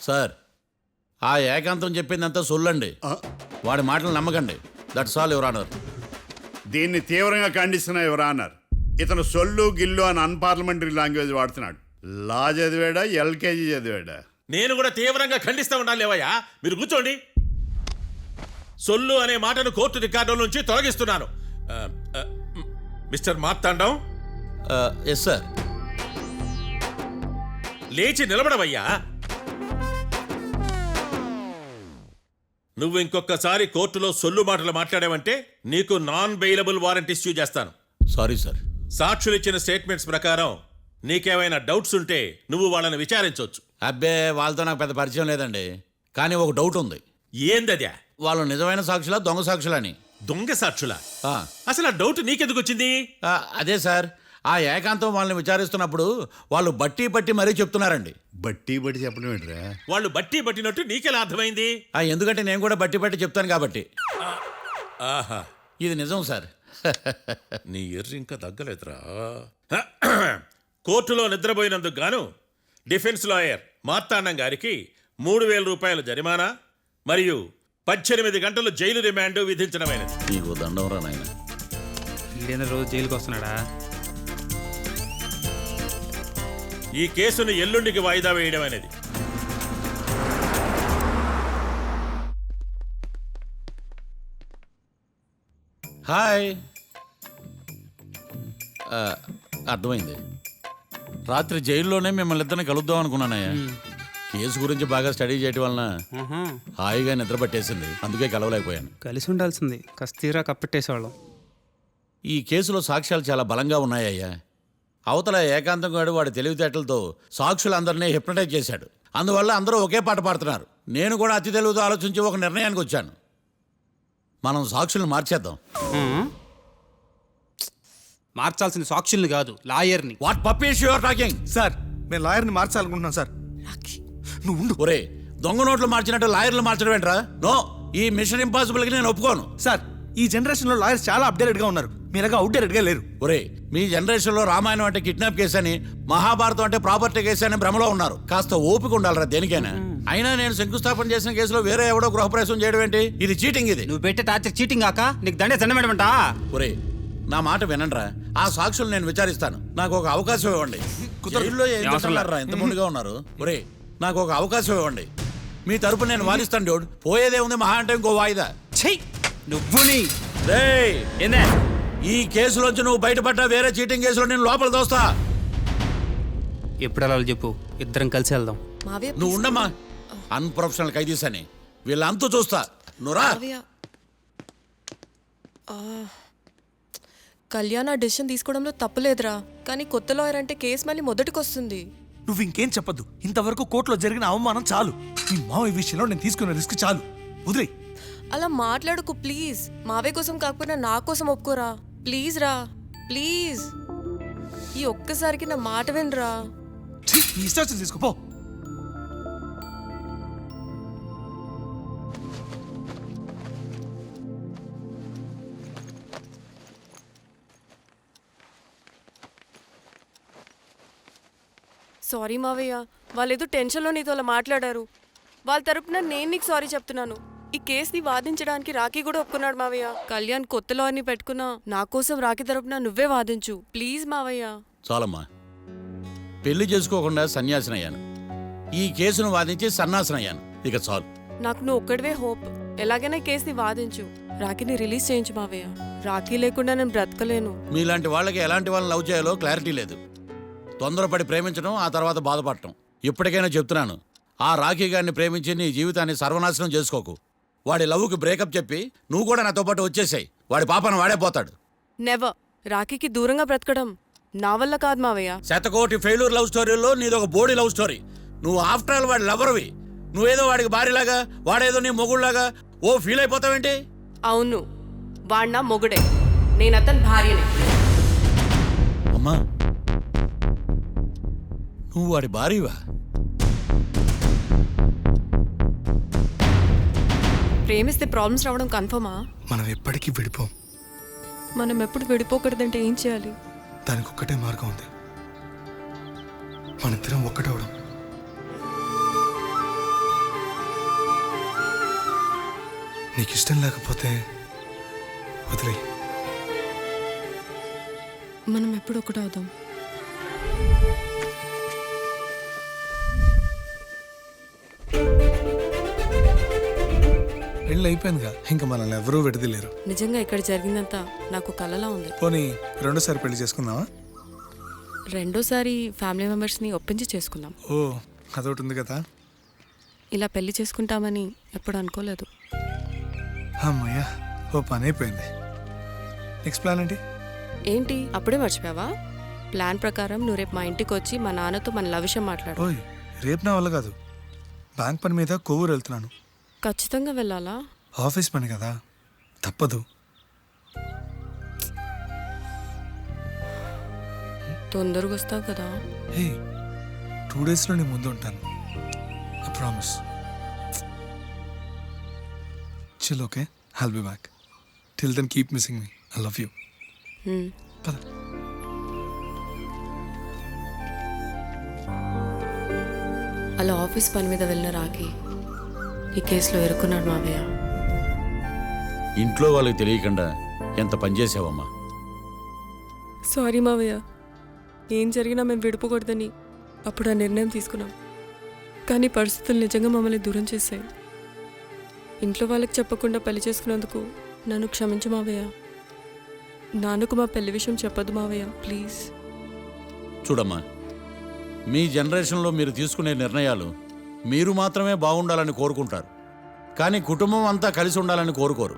సార్, ఆ ఏకాంతం చెప్పిందంతా సొల్లండి. వాడి మాటలు నమ్మకండి. That's all your honour. దీన్ని తీవ్రంగా ఖండిస్తున్నా యువర్ ఆనర్. ఇతను సొల్లు గిల్లు అని అన్పార్లమెంటరీ లాంగ్వేజ్ వాడుతున్నాడు. లా చదివాడా, ఎల్కేజీ చదివాడా? నేను కూడా తీవ్రంగా ఖండిస్తా ఉండాలి. లేవయ్యా, మీరు కూర్చోండి. సొల్లు అనే మాటను కోర్టు రికార్డుల నుంచి తొలగిస్తున్నాను. Mister Marthandam, yes sir. లేచి నిలబడవయ్యా. నువ్వు ఇంకొకసారి కోర్టులో సొల్లు మాటలు మాట్లాడావంటే నీకు నాన్ బెయిలబుల్ వారెంట్ ఇష్యూ చేస్తాను. Sorry sir. సాక్షులు ఇచ్చిన స్టేట్మెంట్స్ ప్రకారం నీకేమైనా డౌట్స్ ఉంటే నువ్వు వాళ్ళని విచారించవచ్చు. అబ్బే, వాళ్ళతో నాకు పెద్ద పరిచయం లేదండి. కానీ ఒక డౌట్ ఉంది. ఏందద్యా? వాళ్ళు నిజమైన సాక్షులా దొంగ సాక్షులని? దొంగ సాక్షులా? ఆ, అసలు ఆ డౌట్ నీకెందుకు వచ్చింది? అదే సార్, ఆ ఏకాంతం వాళ్ళని విచారిస్తున్నప్పుడు వాళ్ళు బట్టి పట్టి మరీ చెప్తున్నారండి. బట్టి బట్టి చెప్పడం ఏంట్రా? వాళ్ళు బట్టి పట్టినట్టు నీకెలా అర్థమైంది? ఎందుకంటే నేను కూడా బట్టి పట్టి చెప్తాను కాబట్టి. ఆహా, ఇది నిజం సార్. నీ ఎర్రి ఇంకా తగ్గలేదురా. కోర్టులో నిద్రపోయినందుకు గాను డిఫెన్స్ లాయర్ మార్తాండం గారికి 3,000 రూపాయల జరిమానా మరియు 18 గంటలు జైలు రిమాండ్ విధించడమైనది. నీకు దండం రా నాయన. ఈడేనా రోజు జైలుకి వస్తున్నాడా? ఈ కేసును ఎల్లుండికి వాయిదా వేయడం అనేది. హాయ్. అర్థమైంది. రాత్రి జైల్లోనే మిమ్మల్ని ఇద్దరిని కలుద్దాం అనుకున్నానయ్యా. కేసు గురించి బాగా స్టడీ చేయడం వలన హాయిగా నిద్ర పట్టేసింది. అందుకే కలవలేకపోయాను. కలిసి ఉండాల్సింది. కస్తీరా కప్పెట్టేసేవాళ్ళం. ఈ కేసులో సాక్ష్యాలు చాలా బలంగా ఉన్నాయ్యా. అవతల ఏకాంతం గాడు వాడి తెలివితేటలతో సాక్షులందరినీ హిప్నటైజ్ చేశాడు. అందువల్ల అందరూ ఒకే పాట పాడుతున్నారు. నేను కూడా అతి తెలివితో ఆలోచించి ఒక నిర్ణయానికి వచ్చాను. మనం సాక్షులను మార్చేద్దాం. మార్చాల్సిన సాక్షుల్ని కాదు, లాయర్ని. What puppies you are talking? Sir, మేము లాయర్ని మార్చాలనుకుంటున్నాం సార్. నువ్వు ఉండు. ఒరే, దొంగ నోట్లు మార్చినట్టు లాయర్లు మార్చడం ఏంట్రా? నో, ఈ మిషన్ ఇంపాసిబుల్కి నేను ఒప్పుకోను. సార్, ఈ జనరేషన్లో లాయర్స్ చాలా అప్డేటెడ్గా ఉన్నారు. మీరుగా అవుట్డేటెడ్గా లేరు. ఒరే, మీ జనరేషన్లో రామాయణం అంటే కిడ్నాప్ కేసు అని, మహాభారతం అంటే ప్రాపర్టీ కేసు అని భ్రమలో ఉన్నారు. కాస్త ఓపిక ఉండాలరా దేనికైనా. అయినా నేను శంకుస్థాపన చేసిన కేసులో వేరే ఎవడో గృహప్రవేశం చేయడం ఏంటి? ఇది చీటింగ్. ఇది నువ్వు పెట్టే టార్చర్ చీటింగ్ కాక నీకు దండే దండమేడమంటా? ఒరే, నా మాట వినండిరా. ఆ సాక్షులు నేను విచారిస్తాను. నాకు ఒక అవకాశం ఇవ్వండి. జైల్లో ఏం చేస్తున్నారా ఎంత ముందుగా ఉన్నారు? ఒరే, నాకు ఒక అవకాశం ఇవ్వండి. మీ తరపు నేను వాదిస్తాను. డోడ్ పోయేదే ఉంది, మహా అంటే ఇంకో వాయిదా. నువ్వు ఏందే ఈ కేసులోంచి నువ్వు బయటపడ్డా వేరే చీటింగ్ కేసులో నేను లోపల దోస్తా. ఎప్పుడు అలా చెప్పు, ఇద్దరం కలిసి వెళ్దాం. నువ్వు ఉండమ్మా. అన్ప్రొఫెషనల్ ఖైదీస్ అని వీళ్ళంతా చూస్తా. నువ్వురా. కళ్యాణ్ ఆ డెసిషన్ తీసుకోవడంలో తప్పులేదురా. కానీ కొత్త లాయర్ అంటే కేసు మళ్ళీ మొదటికొస్తుంది. నువ్వు ఇంకేం చెప్పద్దు. ఇంతవరకు కోర్టులో జరిగిన అవమానం చాలు. ఈ మావయ్య విషయంలో నేను తీసుకున్న రిస్క్ చాలు. వదిలే. అలా మాట్లాడుకు ప్లీజ్. మావే కోసం కాకపోయినా నా కోసం ఒప్పుకోరా ప్లీజ్ రా, ప్లీజ్. ఈ ఒక్కసారికి నా మాట వినరా. ఇష్టాచం తీసుకోపో. సారీ మావయ్య, వాళ్ళేదో టెన్షన్లో నీతో అలా మాట్లాడారు. వాళ్ళ తరపున నేను నీకు సారీ చెప్తున్నాను. ఈ కేసుని వాదించడానికి రాఖీ కూడా ఒప్పుకున్నాడు మావయ్య. కళ్యాణ్ కొత్త లాయర్ని పెట్టుకున్నా నా కోసం రాఖీ తరపున నువ్వే వాదించు ప్లీజ్ మావయ్య. చాలమ్మా. పెళ్లి చేసుకోకుండా సన్యాసినయ్యాను. ఈ కేసును వాదించి సన్నాసనయ్యాను. ఇక చాలు. నాకు నువ్వు ఒక్కడివే హోప్. ఎలాగైనా ఈ కేసుని వాదించు. రాఖీని రిలీజ్ చేయించు మావయ్య. రాఖీ లేకుండా నేను బ్రతకలేను. మీలాంటి వాళ్ళకి ఎలాంటి వాళ్ళని లవ్ చేయాలో క్లారిటీ లేదు. తొందరపడి ప్రేమించడం, ఆ తర్వాత బాధపడటం. ఇప్పటికైనా చెప్తున్నాను, ఆ రాఖీ గారిని ప్రేమించి నీ జీవితాన్ని సర్వనాశనం చేసుకోకు. వాడి లవ్కి బ్రేకప్ చెప్పి నువ్వు కూడా నాతో పాటు వచ్చేసాయి. వాడి పాపను వాడే పోతాడు. నెవర్. రాఖీకి దూరంగా బ్రతకడం నా వల్ల కాదు మావయ్య. శతకోటి ఫెయిల్యూర్ లవ్ స్టోరీలో నీదొక బోడీ లవ్ స్టోరీ. నువ్వు ఆఫ్టర్ ఆల్ వాడి లవర్వి. నువ్వేదో వాడికి భార్యలాగా, వాడేదో నీ మొగుడులాగా ఓ ఫీల్ అయిపోతావేంటి? అవును, వాడు నా మొగుడే, నేను అతని భార్యనే. అమ్మా, నువ్వు వాడి భార్యవా? ప్రేమిస్తే ప్రాబ్లమ్స్ రావడం కన్ఫర్మా? మనం ఎప్పటికీ విడిపోం. మనం ఎప్పుడు విడిపోకూడదంటే ఏం చేయాలి? దానికి ఒక్కటే మార్గం ఉంది. మనిద్దరం ఒక్కటవడం. నీకు ఇష్టం లేకపోతే వదిలే. మనం ఎప్పుడు ఒకటవుదాం. వెళ్ళి పెళ్ళి అయిపోయిందిగా, ఇంకా మనల్ని ఎవరూ విడదలేరు. నిజంగా ఇక్కడ జరిగిందంతా నాకు కలలా ఉంది. పోనీ రెండోసారి పెళ్లి చేసుకుందామా? రెండోసారి ఫ్యామిలీ మెంబర్స్ని ఒప్పించి చేసుకుందాం. ఓ, అదొకటి ఉంది కదా. ఇలా పెళ్లి చేసుకుంటామని ఎప్పుడు అనుకోలేదు. అమ్మయ్యా, ఓ పని అయిపోయింది. నెక్స్ట్ ప్లాన్ ఏంటి? ఏంటి అప్పుడే మర్చిపోయావా? ప్లాన్ ప్రకారం నువ్వు రేపు మా ఇంటికి వచ్చి మా నాన్నతో మన లవ్ విషయం మాట్లాడు. ఓయ్, రేపు నా వల్ల కాదు. బ్యాంక్ పని మీద కొవ్వూరు వెళ్తున్నాను. ఖచ్చితంగా వెళ్ళాలా? ఆఫీస్ పని కదా, తప్పదు. తొందరగా వస్తావు కదా. హే, 2 డేస్లో నేను ముందు ఉంటాను. I promise. Chill, okay? I'll be back. Till then keep missing me. I love you. పద. అలా ఆఫీస్ పని మీద వెళ్ళిన రాకి ఈ కేసులో ఎరుకున్నాడు మావయ్య. ఇంట్లో వాళ్ళకి తెలియకుండా ఎంత పనిచేసావమ్మా. సారీ మావయ్య, ఏం జరిగినా మేము విడిపోకూడదని అప్పుడు ఆ నిర్ణయం తీసుకున్నాం. కానీ పరిస్థితులు నిజంగా మమ్మల్ని దూరం చేశాయి. ఇంట్లో వాళ్ళకి చెప్పకుండా పెళ్లి చేసుకున్నందుకు నన్ను క్షమించు మావయ్య. నాన్నకు మా పెళ్లి విషయం చెప్పదు మావయ్య, ప్లీజ్. చూడమ్మా, మీ జనరేషన్లో మీరు తీసుకునే నిర్ణయాలు మీరు మాత్రమే బాగుండాలని కోరుకుంటారు, కానీ కుటుంబం అంతా కలిసి ఉండాలని కోరుకోరు.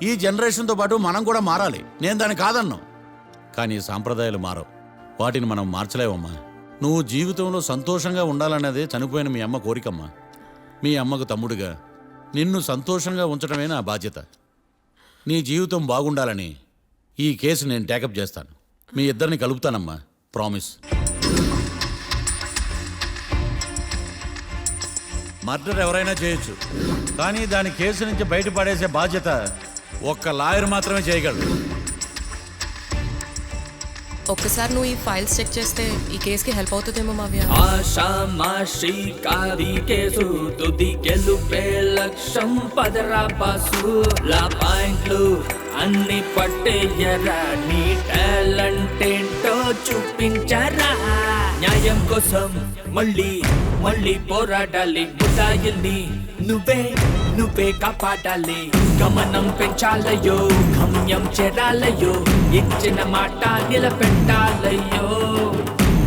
ఈ జనరేషన్తో పాటు మనం కూడా మారాలి. నేను దాన్ని కాదన్నాను, కానీ సాంప్రదాయాలు మారవు. వాటిని మనం మార్చలేవమ్మా. నువ్వు జీవితంలో సంతోషంగా ఉండాలన్నదే చనిపోయిన మీ అమ్మ కోరికమ్మా. మీ అమ్మకు తమ్ముడిగా నిన్ను సంతోషంగా ఉంచడమే నా బాధ్యత. నీ జీవితం బాగుండాలని ఈ కేసు నేను టేకప్ చేస్తాను. మీ ఇద్దరిని కలుపుతానమ్మా, ప్రామిస్. మర్డర్ ఎవరైనా చేయొచ్చు, కానీ దాని కేసు నుంచి బయటపడేసే బాధ్యత ఒక్క లాయర్ మాత్రమే చేయగలడు. ఒక్కసారి నువ్వు ఈ ఫైల్స్ చెక్ చేస్తే ఈ కేసుకి హెల్ప్ అవుతుందేమో మావయ్య. ఆషామాషి కాది కేసు తుది గెలుపే లక్ష్యం పదరా బాసు లా పాయింట్లు అన్ని పట్టేయరా నీ టాలెంట్ ఏంటో చూపించరా న్యాయం కోసం మళ్ళీ మళ్ళీ పోరాడాలి ముద్దాయిల్ని నువ్వే కాపాడాలి గమనం పెంచాలయ్యో గమ్యం చేరాలయ్యో ఇచ్చిన మాట నిలబెట్టాలయ్యో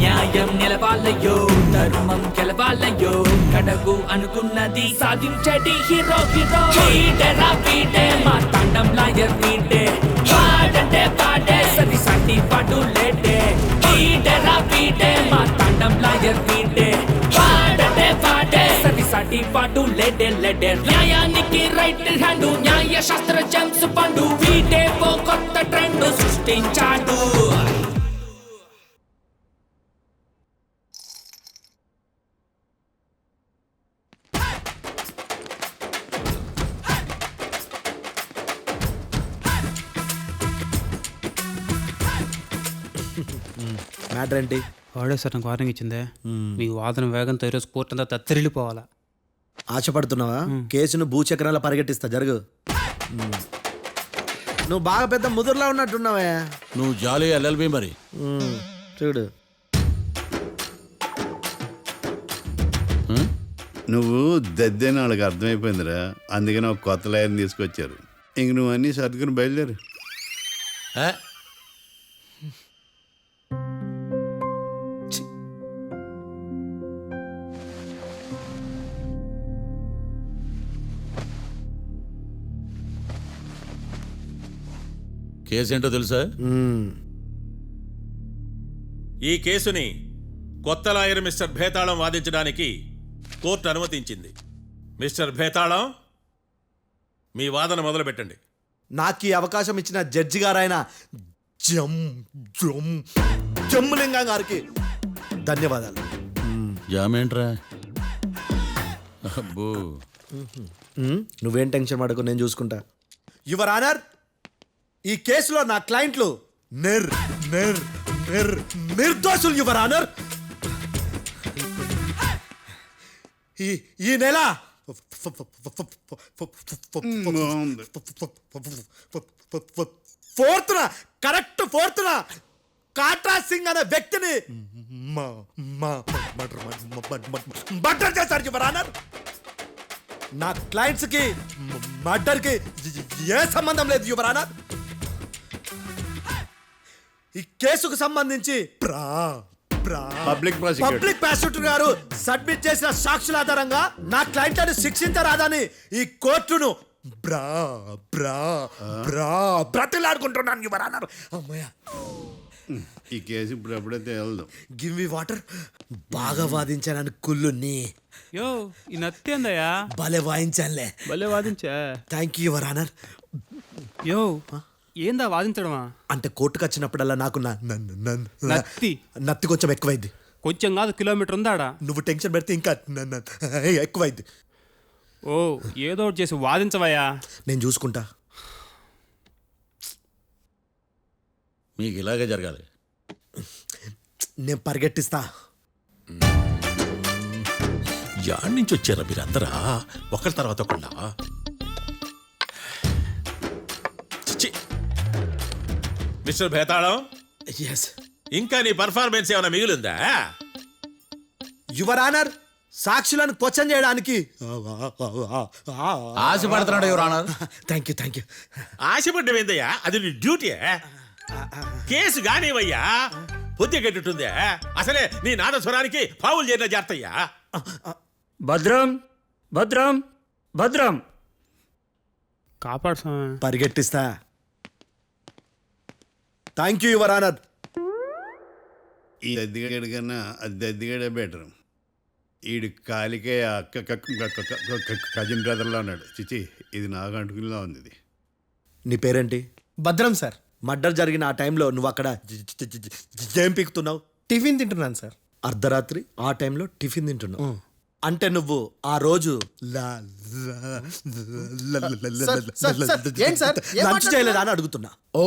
న్యాయం నిలవాలయ్యో ధర్మం గెలవాలయ్యో కడగు అనుకున్నది సాధించడి హీరో వీడేరా వీడే మా తాండం లాయర్ వీడే పాడంటే పాడే సరి సాటి పాడు లేడే వీడేరా వీడే మా తాండం లాయర్ వీడే పాడంటే పాడే సరి సాటి పాడు లేడే న్యాయానికి రైట్ హ్యాండ్ న్యాయ శాస్త్ర జేమ్స్ పండు వీడే ఓ కొత్త ట్రెండ్ సృష్టించాడు. మ్యాటర్ ఏంటి? వాడే సార్ నాకు వార్నింగ్ ఇచ్చిందే, మీ వాదన వేగంతో ఈరోజు కోర్టు అంతా తత్తరిల్లిపోవాలా. ఆశపడుతున్నావా? కేసును భూచక్రాల పరిగెట్టిస్తా, జరుగు. నువ్వు బాగా పెద్ద ముదురులా ఉన్నట్టున్నావే. నువ్వు జాలి ఎల్ఎల్బి మరి. చూడు, నువ్వు దద్దేని వాళ్ళకి అర్థమైపోయిందిరా, అందుకని ఒక కొత్త లాయర్ని తీసుకొచ్చారు. ఇంక నువ్వు అన్నీ సర్దుకుని బయలుదేరు. కేసేంటో తెలుసా? ఈ కేసుని కొత్త లాయర్ మిస్టర్ భేతాళం వాదించడానికి కోర్టు అనుమతించింది. మిస్టర్ భేతాళం, మీ వాదన మొదలు పెట్టండి. నాకు ఈ అవకాశం ఇచ్చిన జడ్జి గారైన జమ్ములింగం గారికి ధన్యవాదాలు. జామేంట్రా? అబ్బో, నువ్వేం టెన్షన్ పడకు, నేను చూసుకుంటా. యువర్ ఆనర్, ఈ కేసులో నా క్లయింట్లు నిర్దోషులు యువర్ ఆనర్. ఈ నెల 4th correct 4th Katra Singh అనే వ్యక్తిని మర్డర్ చేశారు యువర్ ఆనర్. నా క్లయింట్స్ కి మర్డర్ కి ఏ సంబంధం లేదు యువర్ ఆనర్. ఈ కేసుకు సంబంధించి పబ్లిక్ ప్రాసిక్యూటర్ పబ్లిక్ ప్రాసిక్యూటర్ గారు సబ్మిట్ చేసిన సాక్షుల ఆధారంగా నా క్లయింట్లను శిక్షించరాదని ఈ కోర్టును బ్రతిలాడుకుంటున్నాను యువర్ ఆనర్. అమ్మయ్య, ఈ కేసు ఇప్పుడు ఎప్పుడైతే వెళ్దాం. Give me water. బాగా వాదించానని కుళ్ళుని యో ఈ నత్తేందయ్యా భలే వాయించానులే. భలే వాదించా. Thank you your honour. యో ఏందా వాదించడమా? అంటే కోర్టుకు వచ్చినప్పుడల్లా నాకు నత్తి కొంచెం ఎక్కువైంది. కొంచెం కాదు, కిలోమీటర్ ఉందాడా. నువ్వు టెన్షన్ పెడితే ఇంకా ఎక్కువైంది. ఓ ఏదో ఒకటి చేసి వాదించవయ్యా. నేను చూసుకుంటా. మీకు ఇలాగే జరగాలి. నేను పరిగెట్టిస్తా. యాడ్ నుంచి వచ్చారా మీరందరా ఒకరి తర్వాత ఒకళ్ళ? మిస్టర్ భేతాళం, ఎస్ ఇంకా నీ పర్ఫార్మెన్స్ ఏమైనా మిగిలిందా? యువర్ ఆనర్, సాక్షులను క్వశ్చన్ చేయడానికి ఆశపడుతున్నాడు యువర్ ఆనర్. Thank you. ఆశపడ్డం ఏందయ్యా, అది నీ డ్యూటీ. కేసు గానివయ్యా, బుద్ధి గట్టుందే. అసలే నీ నాదస్వరానికి పావులు చేరిన జాగ్రత్తయ్యా. భద్రం భద్రం భద్రం. కాపాడు స్వామి. పరిగెట్టిస్తా. Thank you your honour. ఈ దద్దిగడి కన్నా అది దద్దిగడే బెటర్. ఈడు కాలికే కజిన్ బ్రదర్లో ఉన్నాడు. చిచి, ఇది నాకు అంటుకునిలా ఉంది. ఇది నీ పేరేంటి? భద్రం సార్. మర్డర్ జరిగిన ఆ టైంలో నువ్వు అక్కడ ఏం పీకుతున్నావు? టిఫిన్ తింటున్నాను సార్. అర్ధరాత్రి ఆ టైంలో టిఫిన్ తింటున్నావు అంటే నువ్వు ఆ రోజు లంచ్ చేయలేదా అని అడుగుతున్నా. ఓ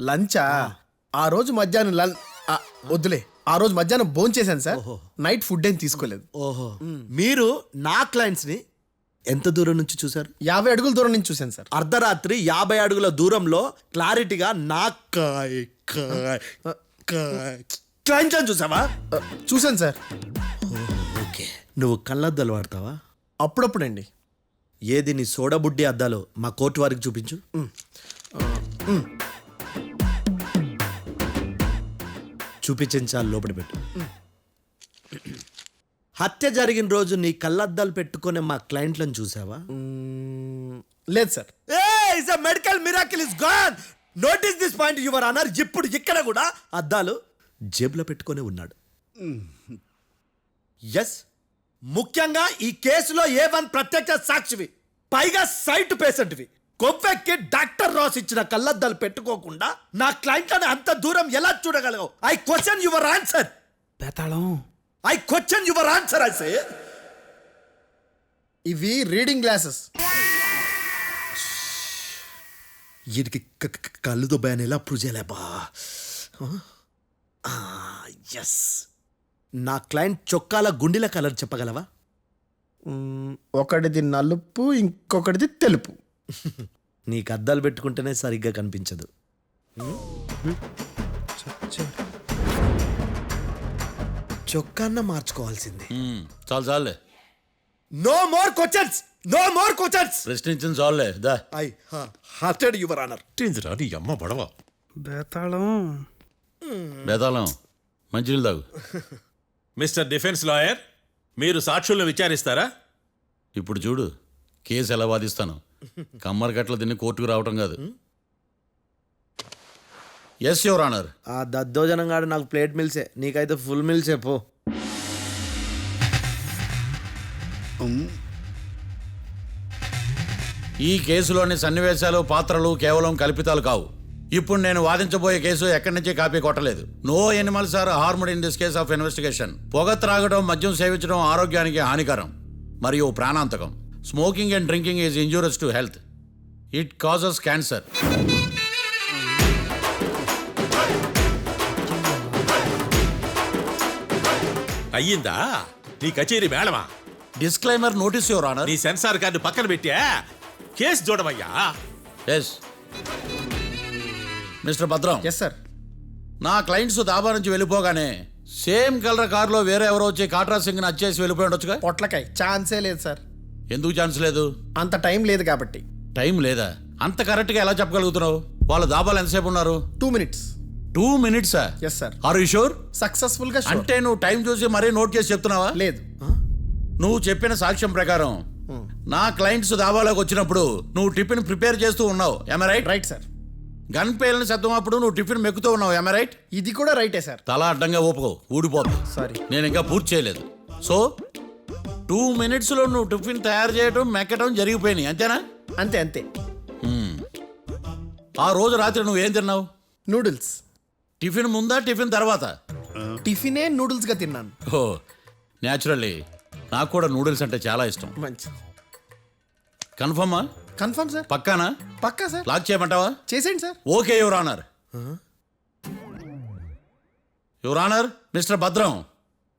లంచా? ఆ రోజు మధ్యాహ్నం వద్దులే, ఆ రోజు మధ్యాహ్నం భోజనం చేశాను సార్. నైట్ ఫుడ్ ఏం తీసుకోలేదు. ఓహో, మీరు నా క్లయింట్స్ ని ఎంత దూరం నుంచి చూసారు? 50 అడుగుల దూరం నుంచి చూశాను సార్. అర్ధరాత్రి 50 అడుగుల దూరంలో క్లారిటీగా నా క్లయింట్స్ చూసావా? చూశాను సార్. ఓకే, నువ్వు కళ్ళద్దాలు వాడతావా? అప్పుడప్పుడండి. ఏది నీ సోడబుడ్డి అద్దాలు మా కోర్టు వారికి చూపించు. చూపించాలి, లోపల పెట్టు. హత్య జరిగిన రోజు నీ కళ్ళద్దాలు పెట్టుకునే మా క్లయింట్లను చూసావా? లేదు sir. Medical miracle is gone. Notice this point your honour. ఇప్పుడు ఇక్కడ కూడా అద్దాలు జేబులో పెట్టుకునే ఉన్నాడు. ఎస్, ముఖ్యంగా ఈ కేసులో A1 ప్రత్యక్ష సాక్షివి, పైగా సైట్ పేషెంట్వి. కొవ్వెక్కి డాక్టర్ రాస్ ఇచ్చిన కళ్ళద్దాలు పెట్టుకోకుండా నా క్లయింట్లను అంత దూరం ఎలా చూడగలవు? I question your answer. బేతాళం, I question your answer. I say ఇవి రీడింగ్ గ్లాసెస్. వీటికి కళ్ళు దుబ్బాయని ఎలా ప్రూవ్ చేయలేబా? ఎస్, నా క్లయింట్ చొక్కాల గుండెల కలర్ చెప్పగలవా? ఒకటిది నలుపు, ఇంకొకటిది తెలుపు. నీకు అద్దాలు పెట్టుకుంటేనే సరిగ్గా కనిపించదు. చొక్కాన్న మార్చుకోవాల్సింది. చాలు చాలులే. No more questions, no more questions. ప్రశ్నించిన చాలులే. దా ఐ హార్టెడ్ యువర్ ఆనర్. నీ అమ్మ పడవ. బేతాళం, బేతాళం, మంచినీళ్ళు తాగు. మిస్టర్ డిఫెన్స్ లాయర్, మీరు సాక్షులను విచారిస్తారా? ఇప్పుడు చూడు కేసు ఎలా వాదిస్తాను. కమ్మరి కట్ల తిని కోర్టుకు రావటం కాదు. Yes your honour. ఆ దద్దోజనం గాడు నాకు ప్లేట్ మిల్సే, నీకైతే ఫుల్ మిల్సే పో. ఈ కేసులోని సన్నివేశాలు, పాత్రలు కేవలం కల్పితాలు కావు. ఇప్పుడు నేను వాదించబోయే కేసు ఎక్కడి నుంచి కాపీ కొట్టలేదు. No animals are harmed in this case of investigation. పొగ త్రాగడం, మద్యం సేవించడం ఆరోగ్యానికి హానికరం మరియు ప్రాణాంతకం. Smoking and drinking is injurious to health. It causes cancer. అయ్యిందా నీ కచేరీ మేడమా? Disclaimer notice your honour. నీ సెన్సార్ కార్డు పక్కన పెట్టా కేసు చూడమయ్యా. Yes mister Bhadram. Yes sir. నా క్లయింట్స్ దాబా నుంచి వెళ్ళిపోగానే సేమ్ కలర్ కారులో వేరే ఎవరో వచ్చి కాట్రా సింగ్ ని వచ్చేసి వెళ్ళిపోయి ఉండొచ్చుగా. పొట్లకాయ ఛాన్సే లేదు సార్. ఎందుకు ఛాన్స్ లేదు? అంత టైం లేదు కాబట్టి. టైం లేదా? అంత కరెక్ట్గా ఎలా చెప్పగలుగుతున్నావు? వాళ్ళ దాబాలు ఎంతసేపు ఉన్నారు? 2 minutes. 2 minutes? Yes sir. Are you sure? Successful గా అంటే నువ్వు టైం చూసి మరీ నోట్ చేసి చెప్తున్నావా? లేదు. నువ్వు చెప్పిన సాక్ష్యం ప్రకారం నా క్లయింట్స్ దాబాలోకి వచ్చినప్పుడు నువ్వు టిఫిన్ ప్రిపేర్ చేస్తూ ఉన్నావు. Am I right? Right sir. Gun పేలిన శబ్దం అప్పుడు నువ్వు టిఫిన్ మెక్కుతూ ఉన్నావు. Am I right? ఇది కూడా రైటే సార్. తల అడ్డంగా ఊపుకో, ఊడిపోతుంది. సారీ. నేను ఇంకా పూర్తి చేయలేదు. సో 2 minutesలో నువ్వు టిఫిన్ తయారు చేయడం మెక్కడం జరిగిపోయినాయి, అంతేనా? అంతే అంతే. ఆ రోజు రాత్రి నువ్వు ఏం తిన్నావు? నూడిల్స్. టిఫిన్ ముందా టిఫిన్ తర్వాత? టిఫినే నూడిల్స్ గా తిన్నాను. ఓ న్యాచురల్లీ నాకు కూడా నూడిల్స్ అంటే చాలా ఇష్టం. మంచి. కన్ఫర్మా? Confirm sir. పక్కానా? పక్కా సార్. లాక్ చేయమంటావా? చేసేయండి sir. Okay your honour. Your honour, mister Bhadram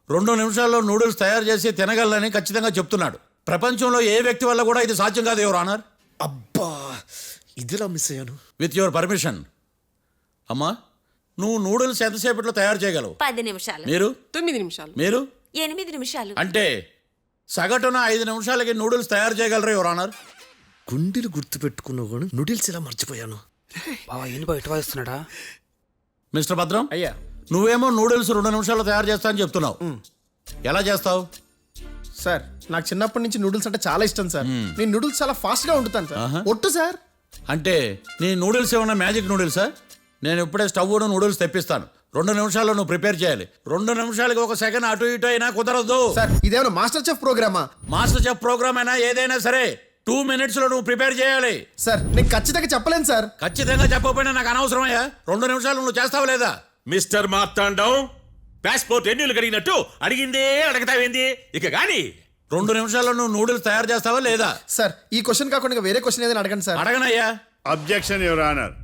2 నిమిషాల్లో నూడిల్స్ తయారు చేసి తినగలని ఖచ్చితంగా చెప్తున్నాడు. ప్రపంచంలో ఏ వ్యక్తి వల్ల కూడా ఇది సాధ్యం కాదు యువర్ ఆనర్. అబ్బా, ఇదిలా మిస్ అయ్యాను. With your permission. అమ్మా, నువ్వు నూడిల్స్ ఎంతసేపట్లో తయారు చేయగలవు? 10 నిమిషాలు. మీరు? 9 నిమిషాలు. మీరు? 8 నిమిషాలు. అంటే సగటున 5 నిమిషాలకి నూడిల్స్ తయారు చేయగలరు యువర్ ఆనర్. గుండెలు గుర్తు పెట్టుకున్నావు కానీ నూడిల్స్ ఇలా మర్చిపోయాను. బావా ఏంటి బావ ఇటు వాయిస్తున్నాడా? మిస్టర్ భద్రం, అయ్యా, నువ్వేమో నూడిల్స్ 2 నిమిషాల్లో తయారు చేస్తా అని చెప్తున్నావు. ఎలా చేస్తావు? సార్ నాకు చిన్నప్పటి నుంచి నూడిల్స్ అంటే చాలా ఇష్టం సార్. నేను నూడిల్స్ చాలా ఫాస్ట్ గా వండుతాను సార్. ఒట్టు సార్. అంటే నీ నూడిల్స్ ఏమన్నా మ్యాజిక్ నూడిల్సా? నేను ఇప్పుడే స్టవ్ నూడిల్స్ తెప్పిస్తాను. 2 నిమిషాల్లో నువ్వు ప్రిపేర్ చేయాలి. 2 నిమిషాలకి 1 సెకండ్ అటు ఇటు అయినా కుదరదు. సార్ ఇదేమైనా మాస్టర్ చెఫ్ ప్రోగ్రామా? మాస్టర్ చెఫ్ ప్రోగ్రామ్ అయినా ఏదైనా సరే 2 minutesలో నువ్వు ప్రిపేర్ చేయాలి. సార్ నేను ఖచ్చితంగా చెప్పలేను సార్. ఖచ్చితంగా చెప్పకపోయినా నాకు అనవసరమయ్యా. 2 నిమిషాలు నువ్వు చేస్తావా లేదా? మిస్టర్ మార్తాండం, పాస్పోర్ట్ ఎన్నిళ్ళు కడిగినట్టు అడిగిందే అడగతావేంది? ఇక గాని 2 నిమిషాల్లో నువ్వు నూడిల్స్ తయారు చేస్తావా లేదా? సార్ ఈ క్వశ్చన్ కాకుండా ఇంకా వేరే క్వశ్చన్ ఏదైనా అడగండి సార్. అడగనయ్యా. Objection your honour.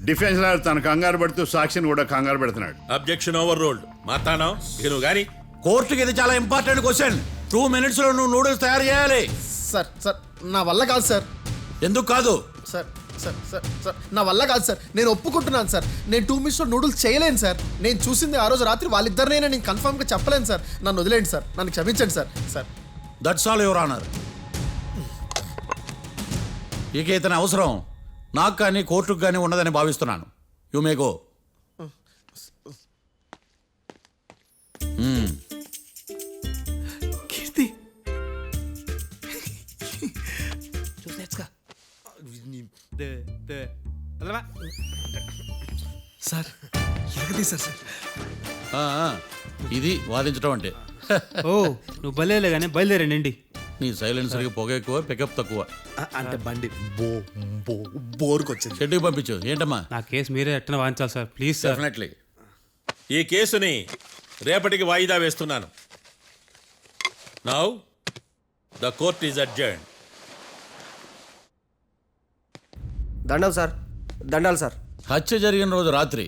Defence lawyer తన కంగారు పడుతూ సాక్షిని కూడా కంగారు పెడుతున్నాడు. Objection over ruled. మార్తాండం, ఇక నువ్వు గాని. కోర్టుకి ఇది చాలా ఇంపార్టెంట్ క్వశ్చన్. 2 minutesలో నువ్వు నూడిల్స్ తయారు చేయాలి. సార్ సార్ నా వల్ల కాదు సార్. ఎందుకు కాదు? సార్ సార్ సార్ సార్ నా వల్ల కాదు సార్. నేను ఒప్పుకుంటున్నాను సార్. నేను 2 minutesలో నూడిల్స్ చేయలేను సార్. నేను చూసింది ఆ రోజు రాత్రి వాళ్ళిద్దరినైనా నేను కన్ఫర్మ్గా చెప్పలేను సార్. నన్ను వదిలేండి సార్. నన్ను క్షమించండి sir. Sir that's all your honour. ఇక ఇతని అవసరం నాకు కానీ కోర్టుకు కానీ ఉండదని భావిస్తున్నాను. You may go. కీర్తి సార్ ఎరగదీశారు సార్. ఇది వాదించడం అంటే. ఓ నువ్వు బలేలే కానీ బయలుదేరండి. నీ సైలెన్సర్కి పొగ ఎక్కువ, పికప్ తక్కువ. అంటే బండి బోర్కి వచ్చింది. షెడ్యూల్ పంపించు. ఏంటమ్మా? నా కేసు మీరే ఎట్టన వాయించాలి సార్, ప్లీజ్ సార్. డెఫినెట్లీ. ఈ కేసుని రేపటికి వాయిదా వేస్తున్నాను. Now the court is adjourned. దండాలు సార్. దండాలు సార్. హత్య జరిగిన రోజు రాత్రి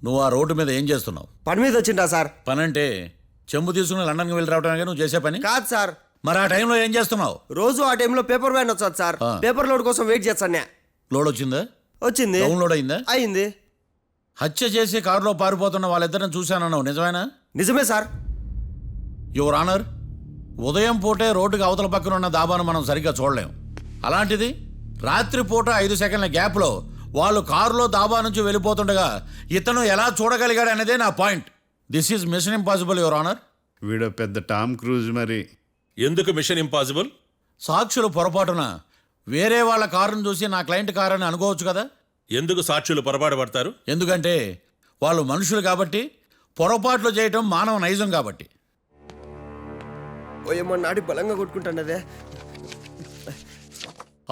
నువ్వు ఆ రోడ్డు మీద ఏం చేస్తున్నావు? పని మీద వచ్చిందా సార్? పని అంటే చెంబు తీసుకుని లండన్కి వెళ్ళి రావడానికి నువ్వు చేసే పని కాదు సార్. మరి ఆ టైంలో ఏం చేస్తున్నావు? రోజు ఆ టైంలో పేపర్ వ్యాన్ వచ్చాది సార్. పేపర్ లోడ్ కోసం వెయిట్ చేస్తాను. లోడ్ వచ్చిందా? వచ్చింది. డౌన్లోడ్ అయిందా? అయింది. హత్య చేసి కారులో పారిపోతున్న వాళ్ళిద్దరిని చూశానన్నావు, నిజమేనా? నిజమే సార్. యువర్ ఆనర్, ఉదయం పూటే రోడ్డుకి అవతల పక్కన ఉన్న దాబాను మనం సరిగ్గా చూడలేం. అలాంటిది రాత్రి పూట 5 సెకండ్ల గ్యాప్లో వాళ్ళు కారులో దాబా నుంచి వెళ్ళిపోతుండగా ఇతను ఎలా చూడగలిగాడు అనేదే నా point. This is mission impossible your honour. వీడో పెద్ద టామ్ క్రూజ్. మరి ఎందుకు మిషన్ ఇంపాసిబుల్? సాక్షులు పొరపాటున వేరే వాళ్ళ కారును చూసి నా క్లయింట్ కారు అని అనుకోవచ్చు కదా. ఎందుకు సాక్షులు పొరపాటు పడతారు? ఎందుకంటే వాళ్ళు మనుషులు కాబట్టి, పొరపాట్లు చేయటం మానవ నైజం కాబట్టి. ఓయమ్మ నాడి బలంగా కొట్టుకుంటానదే.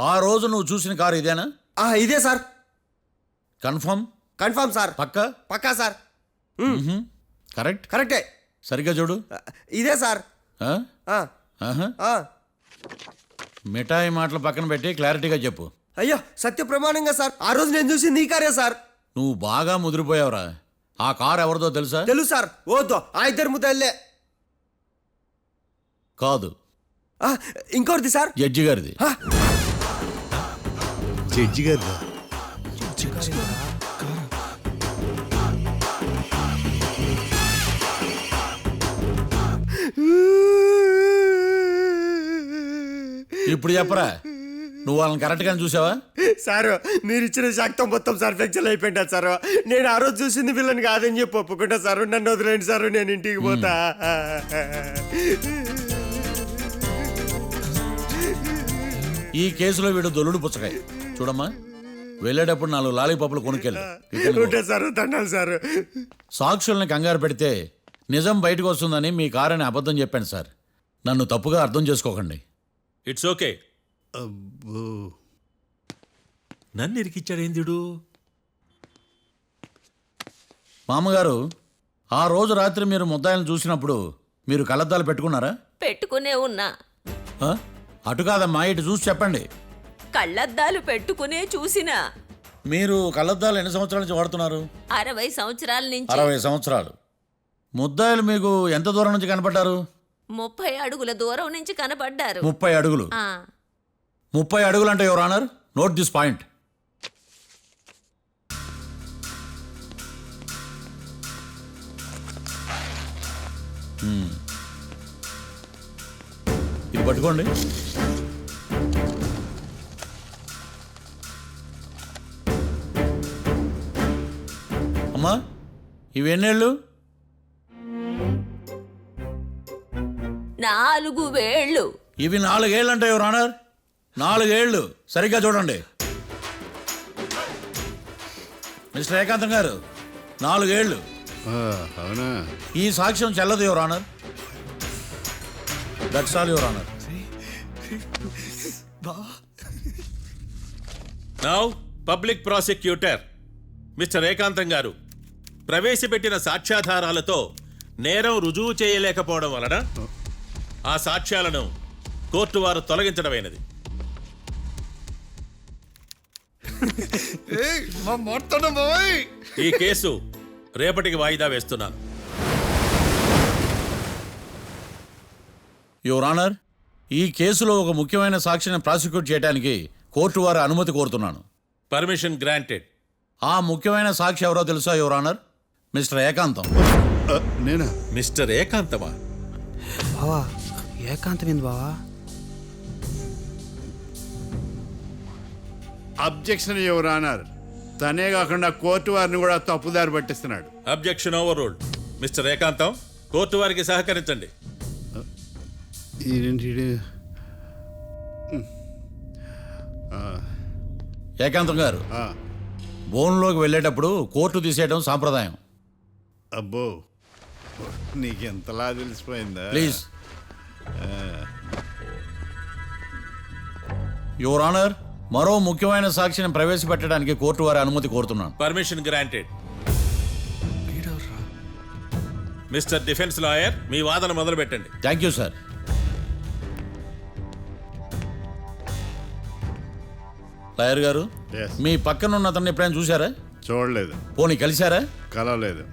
ఆ రోజు నువ్వు చూసిన కారు ఇదేనా? ఇదే సార్. కన్ఫర్మ్? Confirm sir. పక్కా? పక్కా సార్. కరెక్ట్? కరెక్టే. సరిగ్గా చూడు. ఇదే సార్. మిఠాయి మాటలు పక్కన పెట్టి క్లారిటీగా చెప్పు. అయ్యో సత్య ప్రమాణంగా సార్, ఆ రోజు నేను చూసి నీ కారే సార్. నువ్వు బాగా ముదిరిపోయావురా. ఆ కారు ఎవరిదో తెలుసా? తెలుసు సార్. ఓతో ఆ ఇద్దరు ముద్దల్లే. కాదు, ఇంకోటిది సార్. జడ్జి గారిది. జడ్జి గారు ఇప్పుడు చెప్పరా, నువ్వు వాళ్ళని కరెక్ట్గానే చూసావా? సారు మీరు ఇచ్చిన శాక్తం మొత్తం సర్ఫెక్చర్ అయిపోయింటా సారు. నేను ఆ రోజు చూసింది వీళ్ళని కాదని చెప్పి ఒప్పుకుంటా సారు. నన్ను వదిలేండి సారు, నేను ఇంటికి పోతా. ఈ కేసులో వీడు దొల్లుడు పుచ్చకాయ. చూడమ్మా, వెళ్ళేటప్పుడు 4 లాలీపాపులు కొనుక్కెళ్ళు. ఉంటా సారు, దండాలి సారు. సాక్షుల్ని కంగారు పెడితే నిజం బయటకు వస్తుందని మీ కారని అబద్ధం చెప్పాను సార్. నన్ను తప్పుగా అర్థం చేసుకోకండి. It's okay. నన్ను ఇరికిచ్చాడేందుడు? మామగారు, ఆ రోజు రాత్రి మీరు ముద్దాయిలను చూసినప్పుడు మీరు కళ్ళద్దాలు పెట్టుకున్నారా? పెట్టుకునే ఉన్నా. ఆ? అటు కాదమ్మా, ఇటు చూసి చెప్పండి. కళ్ళద్దాలు పెట్టుకునే చూసినా. మీరు కళ్ళద్దాలు ఎన్ని సంవత్సరాల నుంచి వాడుతున్నారు? 60 సంవత్సరాల నుంచి. 60 సంవత్సరాలు. ముద్దాయిలు మీకు ఎంత దూరం నుంచి కనపడ్డారు? 30 అడుగుల దూరం నుంచి కనపడ్డారు. 30 అడుగులు. 30 అడుగులు అంటే your honour, note this point. ఇది పట్టుకోండి. అమ్మా, ఇవి ఎన్నేళ్ళు? 4 వేళ్ళు. ఇవి 4 ఏళ్ళు అంటే యువర్ ఆనర్, 4 ఏళ్ళు. సరిగ్గా చూడండి మిస్టర్ ఏకాంతం గారు, 4 ఏళ్ళు. అవునా? ఈ సాక్ష్యం చెల్లదు your honour. That's all your honour. Now public prosecutor mister ఏకాంతం గారు ప్రవేశపెట్టిన సాక్ష్యాధారాలతో నేరం రుజువు చేయలేకపోవడం వలన ఆ సాక్ష్యాలను కోర్టు వారు తొలగించడమైనది. ఈ కేసు రేపటికి వాయిదా వేస్తున్నాను. యువర్ ఆనర్, ఈ కేసులో ఒక ముఖ్యమైన సాక్షిని ప్రాసిక్యూట్ చేయడానికి కోర్టు వారి అనుమతి కోరుతున్నాను. Permission granted. ఆ ముఖ్యమైన సాక్షి ఎవరో తెలుసా యువర్ ఆనర్? మిస్టర్ ఏకాంతం. నేనా? మిస్టర్ ఏకాంతమా? బావా ఏకాంతం ఏంది బావా? Objection your honour. తనే కాకుండా కోర్టు వారిని కూడా తప్పుదారి పట్టిస్తున్నాడు. Objection overruled. Mister Ekantham, court వారికి సహకరించండి. ఏకాంతం గారు, బోన్లోకి వెళ్ళేటప్పుడు కోర్టు తీసేయడం సాంప్రదాయం. అబ్బో, నీకెంతలా తెలిసిపోయిందా? ప్లీజ్. యువర్ ఆనర్, మరో ముఖ్యమైన సాక్షిని ప్రవేశపెట్టడానికి కోర్టు వారి అనుమతి కోరుతున్నాను. Permission granted. Mister defence lawyer, మీ వాదన మొదలు పెట్టండి. Thank you sir. లాయర్ గారు, మీ పక్కనున్న అతన్ని ఎప్పుడైనా చూసారా? చూడలేదు. పోనీ కలిశారా? కలవలేదు.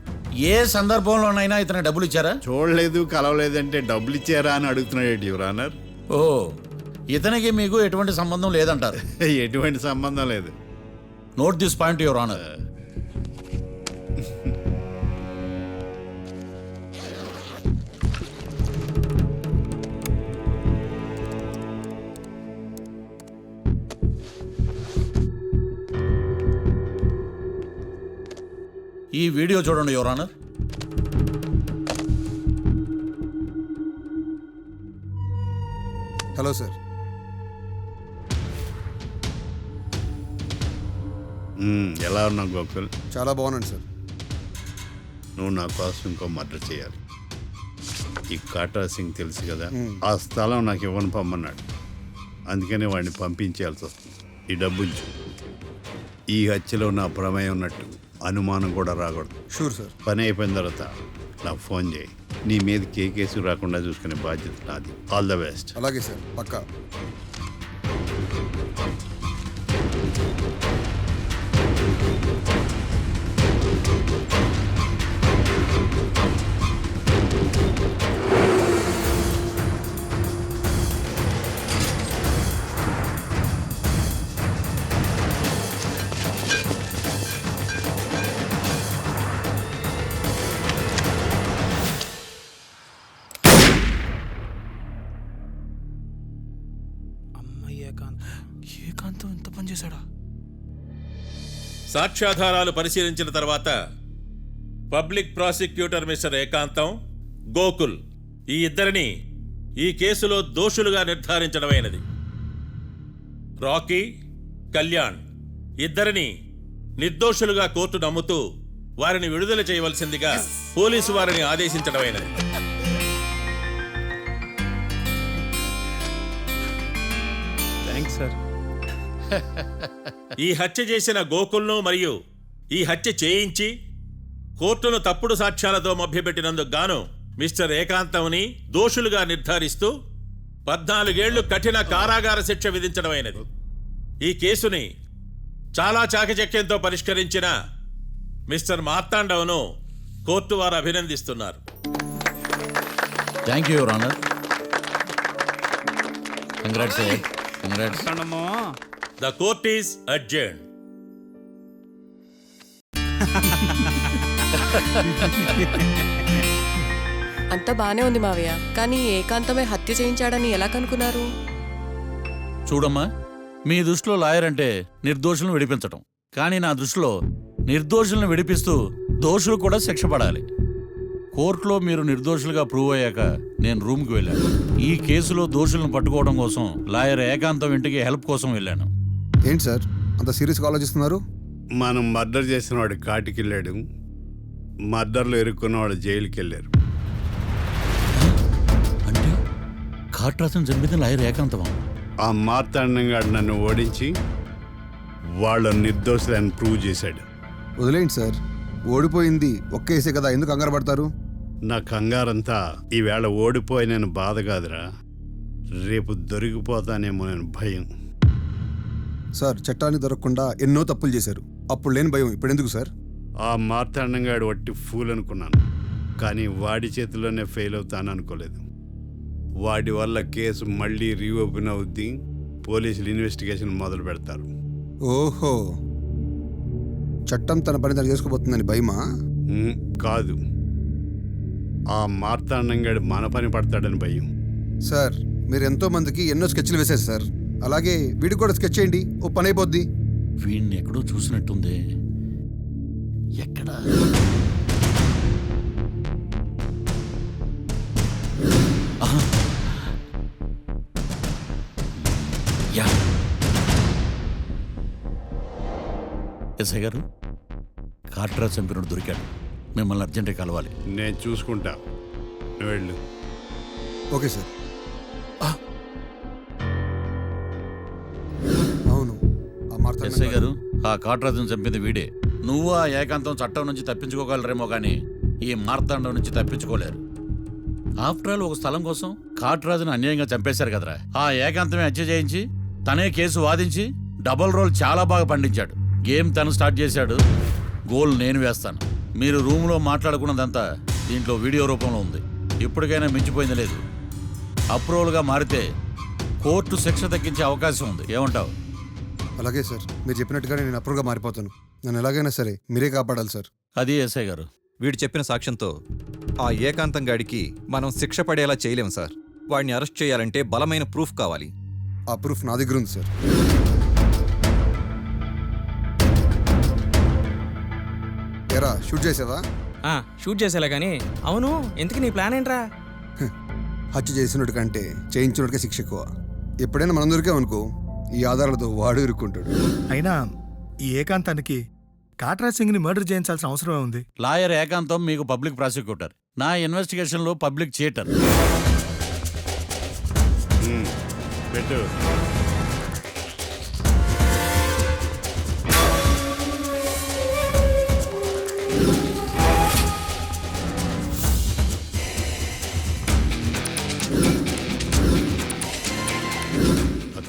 ఏ సందర్భంలోనైనా ఇతనికి డబ్బులు ఇచ్చారా? చూడలేదు, కలవలేదంటే డబ్బులు ఇచ్చారా అని అడుగుతున్నాడు యువర్ ఆనర్. ఓ, ఇతనికి మీకు ఎటువంటి సంబంధం లేదంటారు? ఎటువంటి సంబంధం లేదు. Note this point your honour. ఈ వీడియో చూడండి యువర్ ఆనర్. Hello sir. ఎలా ఉన్నావు గోకుల్? చాలా బాగున్నాను సార్. నువ్వు నా కోసం ఇంకో మర్డర్ చేయాలి. ఈ కాటా సింగ్ తెలుసు కదా, ఆ స్థలం నాకు ఇవ్వని పొమ్మన్నాడు. అందుకనే వాడిని పంపించాల్సి వస్తుంది. ఈ డబ్బు ఉంచు. ఈ హత్యలో నా ప్రమేయం ఉన్నట్టు అనుమానం కూడా రాకూడదు. Sure sir. పని అయిపోయిన తర్వాత నాకు ఫోన్ చేయి. నీ మీద ఏ కేసు రాకుండా చూసుకునే బాధ్యత నాది. All the best. అలాగే సార్, పక్కా. సాక్ష్యాధారాలు పరిశీలించిన తర్వాత పబ్లిక్ ప్రాసిక్యూటర్ మిస్టర్ ఏకాంతం, గోకుల్ ఈ ఇద్దరిని ఈ కేసులో దోషులుగా నిర్ధారించడమైనది. రాకీ, కళ్యాణ్ ఇద్దరిని నిర్దోషులుగా కోర్టు నమ్ముతూ వారిని విడుదల చేయవలసిందిగా పోలీసు వారిని ఆదేశించడమైనది. Thanks sir. ఈ హత్య చేసిన గోకుల్ను మరియు ఈ హత్య చేయించి కోర్టును తప్పుడు సాక్ష్యాలతో మభ్యపెట్టినందుకు గాను మిస్టర్ ఏకాంతంని దోషులుగా నిర్ధారిస్తూ 14 ఏళ్లు కఠిన కారాగార శిక్ష విధించడమైనది. ఈ కేసుని చాలా చాకచక్యంతో పరిష్కరించిన మిస్టర్ మార్తాండవను కోర్టు వారు అభినందిస్తున్నారు. Thank you your honour. Congrats sir. Congrats. The court is adjourned. అంతా బానే ఉంది మావయ్య, కానీ ఏకాంతమే హత్య చేయించాడని ఎలా కనుక్కున్నారు? చూడమ్మా, మీ దృష్టిలో లాయర్ అంటే నిర్దోషులను విడిపించటం, కానీ నా దృష్టిలో నిర్దోషులను విడిపిస్తూ దోషులు కూడా శిక్ష పడాలి. కోర్టులో మీరు నిర్దోషులుగా ప్రూవ్ అయ్యాక నేను రూమ్కి వెళ్ళాను. ఈ కేసులో దోషులను పట్టుకోవడం కోసం లాయర్ ఏకాంతం ఇంటికి హెల్ప్ కోసం వెళ్ళాను. ఏంటి సార్ అంత సీరియస్గా ఆలోచిస్తున్నారు? మనం మర్డర్ చేసిన వాడు కాటికి వెళ్ళాడు, మర్డర్లో ఇరుక్కున్న వాడు జైలుకి వెళ్ళారు. అంటే కాట్రాసన్ చంపిన లాయర్ ఏకాంతమా? ఆ మార్తాండంగా నన్ను ఓడించి వాళ్ళ నిర్దోషులని ప్రూవ్ చేశాడు. వదిలేండి సార్, ఓడిపోయింది ఒక్కేసే కదా, ఎందుకు కంగారు పడతారు? నా కంగారంతా ఈవేళ ఓడిపోయిన బాధ కాదురా, రేపు దొరికిపోతానేమో నేను భయం. సార్ చట్టాన్ని దొరకకుండా ఎన్నో తప్పులు చేశారు, అప్పుడు లేని భయం ఇప్పుడెందుకు సార్? ఆ మార్తాండంగాడు వట్టి ఫూల్ అనుకున్నాను, కానీ వాడి చేతిలోనే ఫెయిల్ అవుతాను అనుకోలేదు. వాడి వల్ల కేసు మళ్ళీ రీఓపెన్ అవుద్ది, పోలీసులు ఇన్వెస్టిగేషన్ మొదలు పెడతారు. ఓహో, చట్టం తన పని తను చేసుకోబోతుందని భయమా? కాదు, ఆ మార్తాండంగాడు మన పని పడతాడని భయం. సార్ మీరు ఎంతో మందికి ఎన్నో స్కెచ్లు వేశారు సార్, అలాగే వీడికి కూడా స్కెచ్ చేయండి, ఓ పని అయిపోద్ది. వీడిని ఎక్కడో చూసినట్టుంది. ఎక్కడా? ఎస్ఐ గారు, కాట్రా చంపినోడు దొరికాడు, మిమ్మల్ని అర్జెంటుగా కలవాలి. నేను చూసుకుంటా, వెళ్ళు. Okay sir. అవును, ఎస్ఐ గారు, ఆ కాట్రాజును చంపింది వీడే. నువ్వు ఆ ఏకాంతం చట్టం నుంచి తప్పించుకోగలరేమో కానీ ఈ మార్తాండం నుంచి తప్పించుకోలేరు. ఆఫ్టర్ ఆల్ ఒక స్థలం కోసం కాట్రాజును అన్యాయంగా చంపేశారు కదరా. ఆ ఏకాంతమే హత్య చేయించి తనే కేసు వాదించి డబుల్ రోల్ చాలా బాగా పండించాడు. గేమ్ తను స్టార్ట్ చేశాడు, గోల్ నేను వేస్తాను. మీరు రూమ్లో మాట్లాడుకున్నదంతా దీంట్లో వీడియో రూపంలో ఉంది. ఇప్పటికైనా మించిపోయింది లేదు. అప్రూవల్గా మారితే కోర్టు శిక్ష తగ్గించే అవకాశం ఉంది. ఏమంటావు? అలాగే సార్, మీరు చెప్పినట్టుగానే నేను అప్రూవ్గా మారిపోతాను. నన్ను ఎలాగైనా సరే మీరే కాపాడాలి సార్. అది ఎస్ఐ గారు. వీడు చెప్పిన సాక్ష్యంతో ఆ ఏకాంతం గాడికి మనం శిక్ష పడేలా చేయలేం సార్. వాడిని అరెస్ట్ చేయాలంటే బలమైన ప్రూఫ్ కావాలి. ఆ ప్రూఫ్ నా దగ్గర ఉంది సార్. ఎరా షూట్ చేసావా? షూట్ చేసేలా కానీ. అవును, ఎందుకు నీ ప్లాన్ ఏంట్రా? హత్య చేసినట్టు కంటే చేయించినట్టుగా శిక్ష ఎక్కువ. ఎప్పుడైనా మనం దొరికామనుకో ఈ ఆధారాలతో వాడు ఇరుక్కుంటాడు. అయినా ఈ ఏకాంతానికి కాట్రా సింగ్ని మర్డర్ చేయించాల్సిన అవసరమే ఉంది. లాయర్ ఏకాంతం మీకు పబ్లిక్ ప్రాసిక్యూటర్, నా ఇన్వెస్టిగేషన్లో పబ్లిక్ చీటర్. పెట్టు.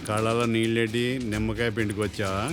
కళ్ళలో నీళ్ళేటి నిమ్మకాయ పిండికి వచ్చావా?